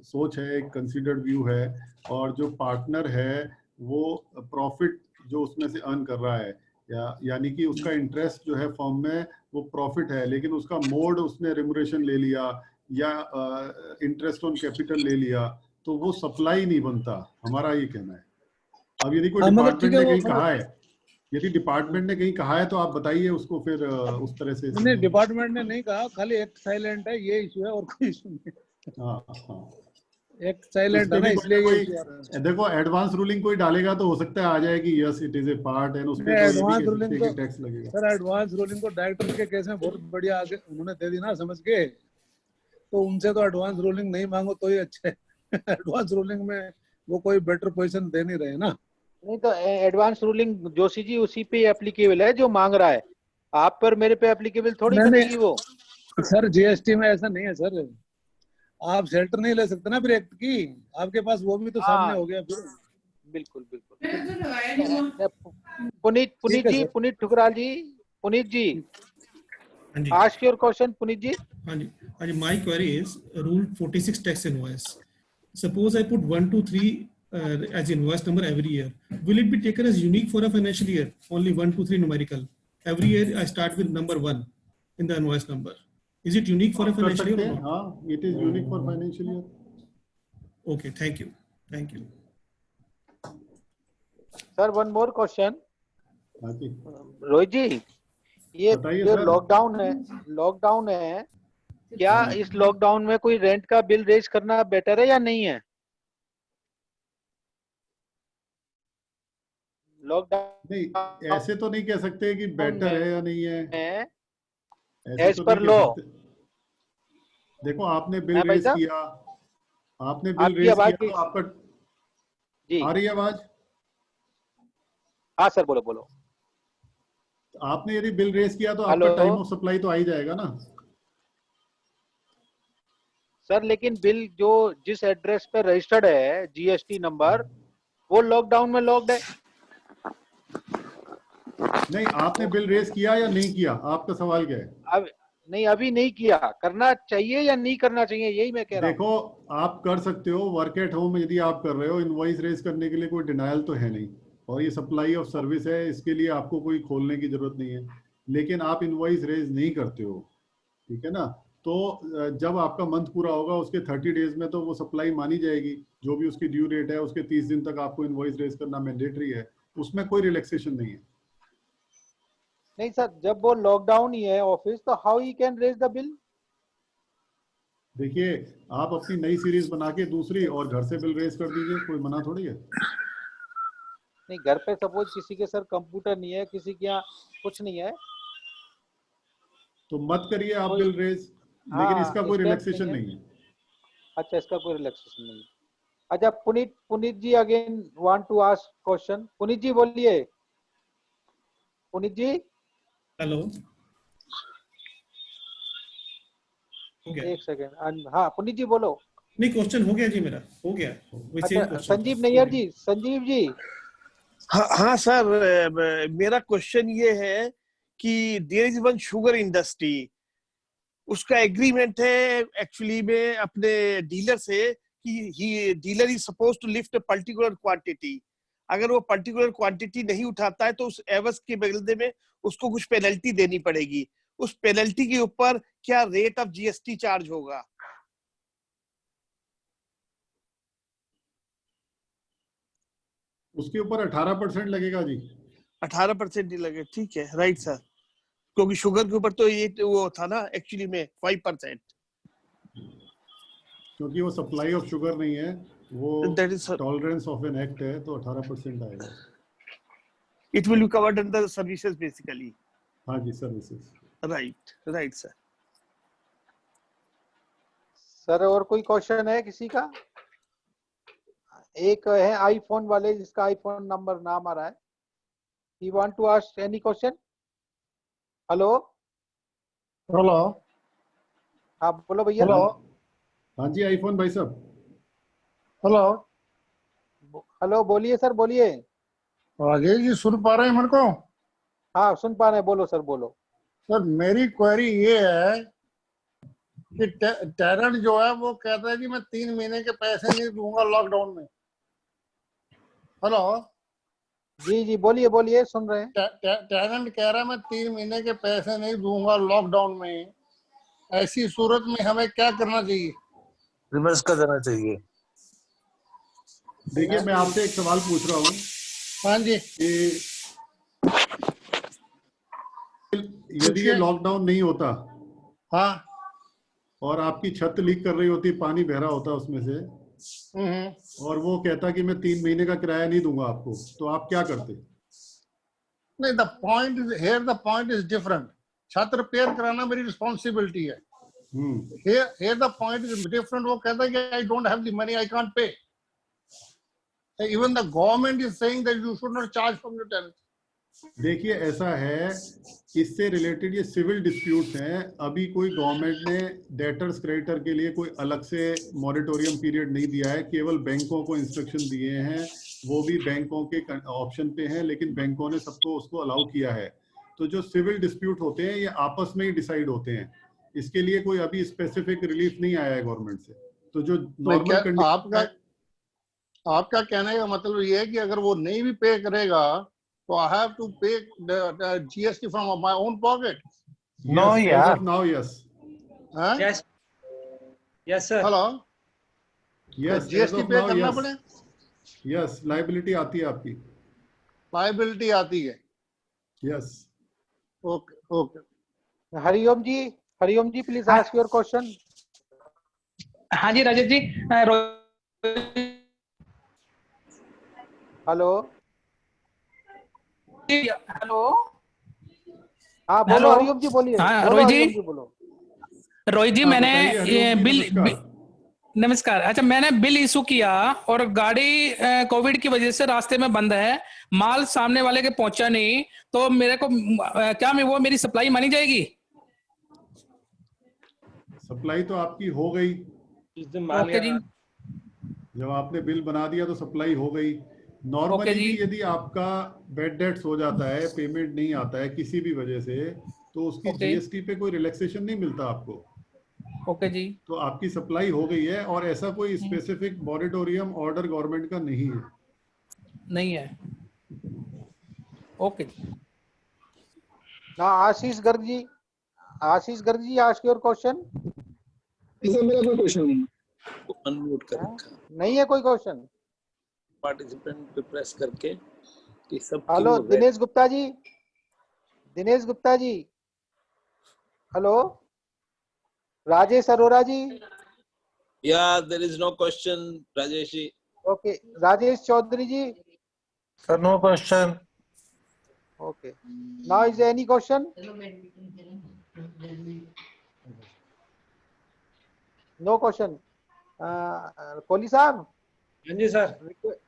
सोच है, एक कंसीडर्ड व्यू है, और जो पार्टनर है वो प्रॉफिट जो उसमें से अर्न कर रहा है, यानी कि उसका इंटरेस्ट जो है फर्म में वो प्रॉफिट है, लेकिन उसका मोड उसने रेमुनरेशन ले लिया या इंटरेस्ट ऑन कैपिटल ले लिया, तो वो सप्लाई नहीं बनता, हमारा ये कहना है। अब यदि कोई डिपार्टमेंट ने कहीं कहा है, यदि डिपार्टमेंट ने कहीं कहा है तो आप बताइए उसको, फिर उस तरह से। नहीं, डिपार्टमेंट ने नहीं कहा, खाली एक्ट साइलेंट है, ये इशू है और कोई इशू नहीं। हाँ एक्ट साइलेंट है ना, इसलिए देखो एडवांस रूलिंग कोई डालेगा तो हो सकता है आ जाए कि yes it is a part, and उस पे एडवांस रूलिंग को टैक्स लगेगा। सर एडवांस रूलिंग को डायरेक्टर के केस में बहुत बढ़िया आगे उन्होंने दे दी ना समझ के, तो उनसे तो एडवांस रूलिंग नहीं मांगो तो ही अच्छा है। एडवांस रूलिंग में वो कोई बेटर पोजीशन दे नहीं रहे ना। नहीं तो एडवांस रूलिंग जोशी जी उसी पे एप्लीकेबल है जो मांग रहा है, आप पर मेरे पे एप्लीकेबल थोड़ी बनेगी वो। सर GST में ऐसा नहीं है सर, आप शेल्टर नहीं ले सकते ना फिर एक्ट की, आपके पास वो भी तो सामने हो गया फिर। बिल्कुल पुनीत ठुकराल जी, पुनीत जी ask your question, पुनीत जी। हाँ जी, my query is rule 46 tax invoice. Suppose I put 1, 2, 3 as invoice number every year. Will it be taken as unique for a financial year? Only 1, 2, 3 numerical. Every year I start with number 1 in the invoice number. Is it unique for a financial year or not? हाँ, it is unique for financial year. Okay, thank you. Sir, one more question. हाँ जी। रोहित जी, ये जो lockdown है, क्या इस lockdown में कोई rent का बिल रेज करना बेटर है या नहीं है? लॉकडाउन नहीं, ऐसे तो नहीं कह सकते कि बेटर है या नहीं है, एज पर लॉ। देखो आपने बिल रेज किया, तो आपका जी आ रही है आवाज? हाँ सर, बोलो। आपने यदि बिल रेज किया तो आपका टाइम ऑफ सप्लाई तो आ ही जाएगा ना सर। लेकिन बिल जो जिस एड्रेस पे रजिस्टर्ड है GST नंबर, वो लॉकडाउन में लॉक्ड है। नहीं, आपने बिल रेज किया या नहीं किया, आपका सवाल क्या है? अब नहीं अभी नहीं किया, करना चाहिए या नहीं करना चाहिए, यही मैं कह रहा हूँ। देखो आप कर सकते हो वर्क एट होम, यदि आप कर रहे हो इनवॉइस रेज करने के लिए कोई डिनायल तो है नहीं, और ये सप्लाई ऑफ सर्विस है, इसके लिए आपको कोई खोलने की जरूरत नहीं है। लेकिन आप इनवॉइस रेज नहीं करते हो, ठीक है ना, तो जब आपका मंथ पूरा होगा उसके 30 डेज में तो वो सप्लाई मानी जाएगी, जो भी उसकी ड्यू रेट है उसके 30 दिन तक आपको इनवॉइस रेज करना मैंडेटरी है, उसमें कोई रिलैक्सेशन नहीं है। नहीं सर, जब वो लॉकडाउन ही है ऑफिस, तो how he can raise the bill? देखिए आप अपनी नई सीरीज बना के दूसरी और घर से बिल रेज कर दीजिए, कोई मना थोड़ी है। नहीं, घर पे सपोज किसी के सर कंप्यूटर नहीं है, किसी के यहाँ कुछ नहीं है, तो मत करिए आप कोई बिल रेज, लेकिन इसका कोई रिलैक्सेशन नहीं है। अच्छा, इसका कोई रिलैक्सेशन नहीं है। अच्छा, Puneet ji again want to ask question. Puneet ji बोलिए। पुनीत जी हेलो, हो गया? एक सेकेंड, हाँ पुनीत जी बोलो। नहीं, क्वेश्चन हो गया जी, मेरा हो गया। अच्छा संजीव नैयर जी, संजीव जी। हाँ सर, मेरा क्वेश्चन ये है कि there is one sugar industry, उसका एग्रीमेंट है एक्चुअली में अपने डीलर से कि ही dealer is suppose to lift a particular quantity. अगर वो पर्टिकुलर क्वांटिटी नहीं उठाता है तो उस एवज के बदले में उसको कुछ पेनल्टी देनी पड़ेगी। उस पेनल्टी के ऊपर क्या रेट ऑफ जीएसटी चार्ज होगा? उसके ऊपर 18% लगेगा जी। 18% ही लगे, ठीक है, राइट सर, क्योंकि शुगर के ऊपर तो ये वो था ना एक्चुअली में 5%। क्योंकि वो सप्लाई ऑफ शुगर नहीं है, वो That is, tolerance of an act है, तो 18% आएगा। it will be covered under the services basically. हाँ जी, सर्विसेज। right sir. सर और कोई क्वेश्चन है किसी का? एक है आईफोन वाले जिसका आईफोन नंबर नाम आ रहा है। He want to ask any question? Hello hello हाँ बोलो भैया। हेलो हाँ जी आईफोन भाई साहब। हेलो हेलो बोलिए सर, बोलिए। राजेश जी सुन पा रहे हैं मेरे को? हाँ सुन पा रहे हैं, बोलो सर बोलो। सर मेरी क्वेरी ये है कि टेरेंट जो है वो कहता है कि मैं 3 महीने के पैसे नहीं दूंगा लॉकडाउन में। हेलो जी जी बोलिए बोलिए, सुन रहे हैं। टेरेंट कह रहा है मैं 3 महीने के पैसे नहीं दूंगा लॉकडाउन में। ऐसी सूरत में हमें क्या करना चाहिए? रिवर्स कर देना चाहिए। देखिए मैं आपसे एक सवाल पूछ रहा हूँ। हाँ जी। कि यदि ये लॉकडाउन नहीं होता, हाँ, और आपकी छत लीक कर रही होती, पानी बह रहा होता उसमें से, और वो कहता कि मैं 3 महीने का किराया नहीं दूंगा आपको, तो आप क्या करते? नहीं, the point is here, the point is different. छत रिपेयर कराना मेरी रिस्पॉन्सिबिलिटी है। Here the point is different. वो कहता है कि I don't have the money, I can't pay. Even the government is saying that you should not charge from your tenant. देखिए ऐसा है, इससे रिलेटेड ये सिविल डिस्प्यूट्स हैं। अभी कोई गवर्नमेंट ने डेटर्स क्रेडिटर के लिए कोई अलग से मॉरिटोरियम पीरियड नहीं दिया है, केवल बैंकों को इंस्ट्रक्शन दिए हैं, वो भी बैंकों के ऑप्शन पे हैं, लेकिन बैंकों ने सबको उसको अलाउ किया है। तो जो सिविल डिस्प्यूट होते हैं ये आपस में ही डिसाइड होते हैं, इसके लिए कोई अभी स्पेसिफिक रिलीफ नहीं आया है गवर्नमेंट से। तो जो नॉर्मल कंडीशन, आपका कहने का मतलब ये है कि अगर वो नहीं भी पे करेगा तो I have to pay the GST from my own pocket? No, यार। now yes. Yes sir. Hello, Yes, GST पे करना पड़े? Yes, liability आती है आपकी। लाइबिलिटी आती है। Yes. Okay okay. Hariom ji please ask your question. हाँ जी राजेश जी। Hello hello. हाँ बोलो हरिओम जी, बोलिए। हाँ बोलो रोहित हरिओम जी। जी बोलो। रोहित जी हाँ, मैंने बताइए ये हरिओम जी, बिल नमस्कार। नमस्कार। अच्छा मैंने बिल इशू किया और गाड़ी कोविड की वजह से रास्ते में बंद है, माल सामने वाले के पहुंचा नहीं, तो मेरे को क्या मैं वो मेरी सप्लाई मानी जाएगी? सप्लाई तो आपकी हो गई। ओके जी। जब आपने बिल बना दिया तो सप्लाई हो गई। नॉर्मली भी यदि आपका बैड डेट्स हो जाता है, पेमेंट नहीं आता है किसी भी वजह से, तो उसकी Okay. जीएसटी पे कोई रिलैक्सेशन नहीं मिलता आपको। ओके जी। तो आपकी सप्लाई हो गई है और ऐसा कोई स्पेसिफिक मॉरेटोरियम ऑर्डर गवर्नमेंट का नहीं है। नहीं है। ओके जी। Now Ashish Garg ji, ask your question. Sir मेरा कोई क्वेश्चन नहीं है। अनम्यूट कर रखा नहीं है कोई क्वेश्चन? पार्टिसिपेंट पे प्रेस करके कि सब हेलो दिनेश गुप्ता जी, दिनेश गुप्ता जी, हेलो राजेश अरोरा जी, या there is no question Rajesh ji. Okay Rajesh Chaudhary ji, sir no question. Okay now is any question? No question. Kohli साहब, हाँ जी sir.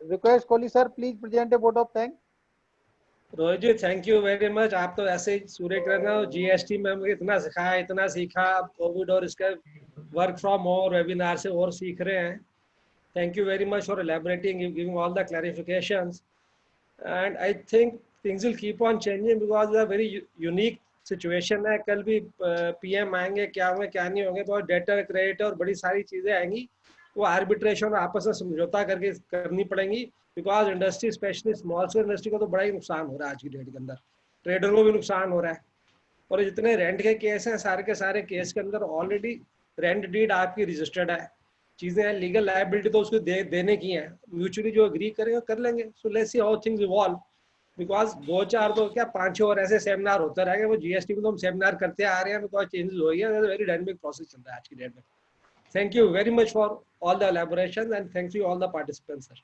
Request Kohli sir please present a vote of thank. Rohit ji thank you very much. आप तो ऐसे ही सूर्य किरण जीएसटी में हमें इतना सिखाया, इतना सीखा। कोविड और इसका वर्क फ्रॉम होम वेबिनार से और सीख रहे हैं। Thank you very much for elaborating, giving all the clarifications, and I think things will keep on changing because a very unique situation है। कल भी पीएम आएंगे, क्या होंगे क्या नहीं होंगे, तो डेटर क्रेडिट और बड़ी सारी चीजें आएंगी, वो आर्बिट्रेशन और आपस में समझौता करके करनी पड़ेंगी। Because industry specially small scale industry को तो बड़ा ही नुकसान हो रहा है आज की डेट के अंदर, ट्रेडर को भी नुकसान हो रहा है। और जितने रेंट के केस हैं सारे के सारे केस के अंदर ऑलरेडी रेंट डीड आपकी रजिस्टर्ड है, चीजें हैं, लीगल लायबिलिटी तो उसको देने की है, म्यूचुअली जो एग्री करेंगे कर लेंगे। So let's see how things evolve, because 2-4 तो क्या 5-6 और ऐसे सेमिनार होते रहेंगे। वो जीएसटी में तो हम सेमिनार करते आ रहे हैं, बिकॉज चेंजेस हो रही है, वेरी डायनामिक प्रोसेस चल रहा है आज की डेट में। Thank you very much for all the elaborations and thanks to all the participants, sir.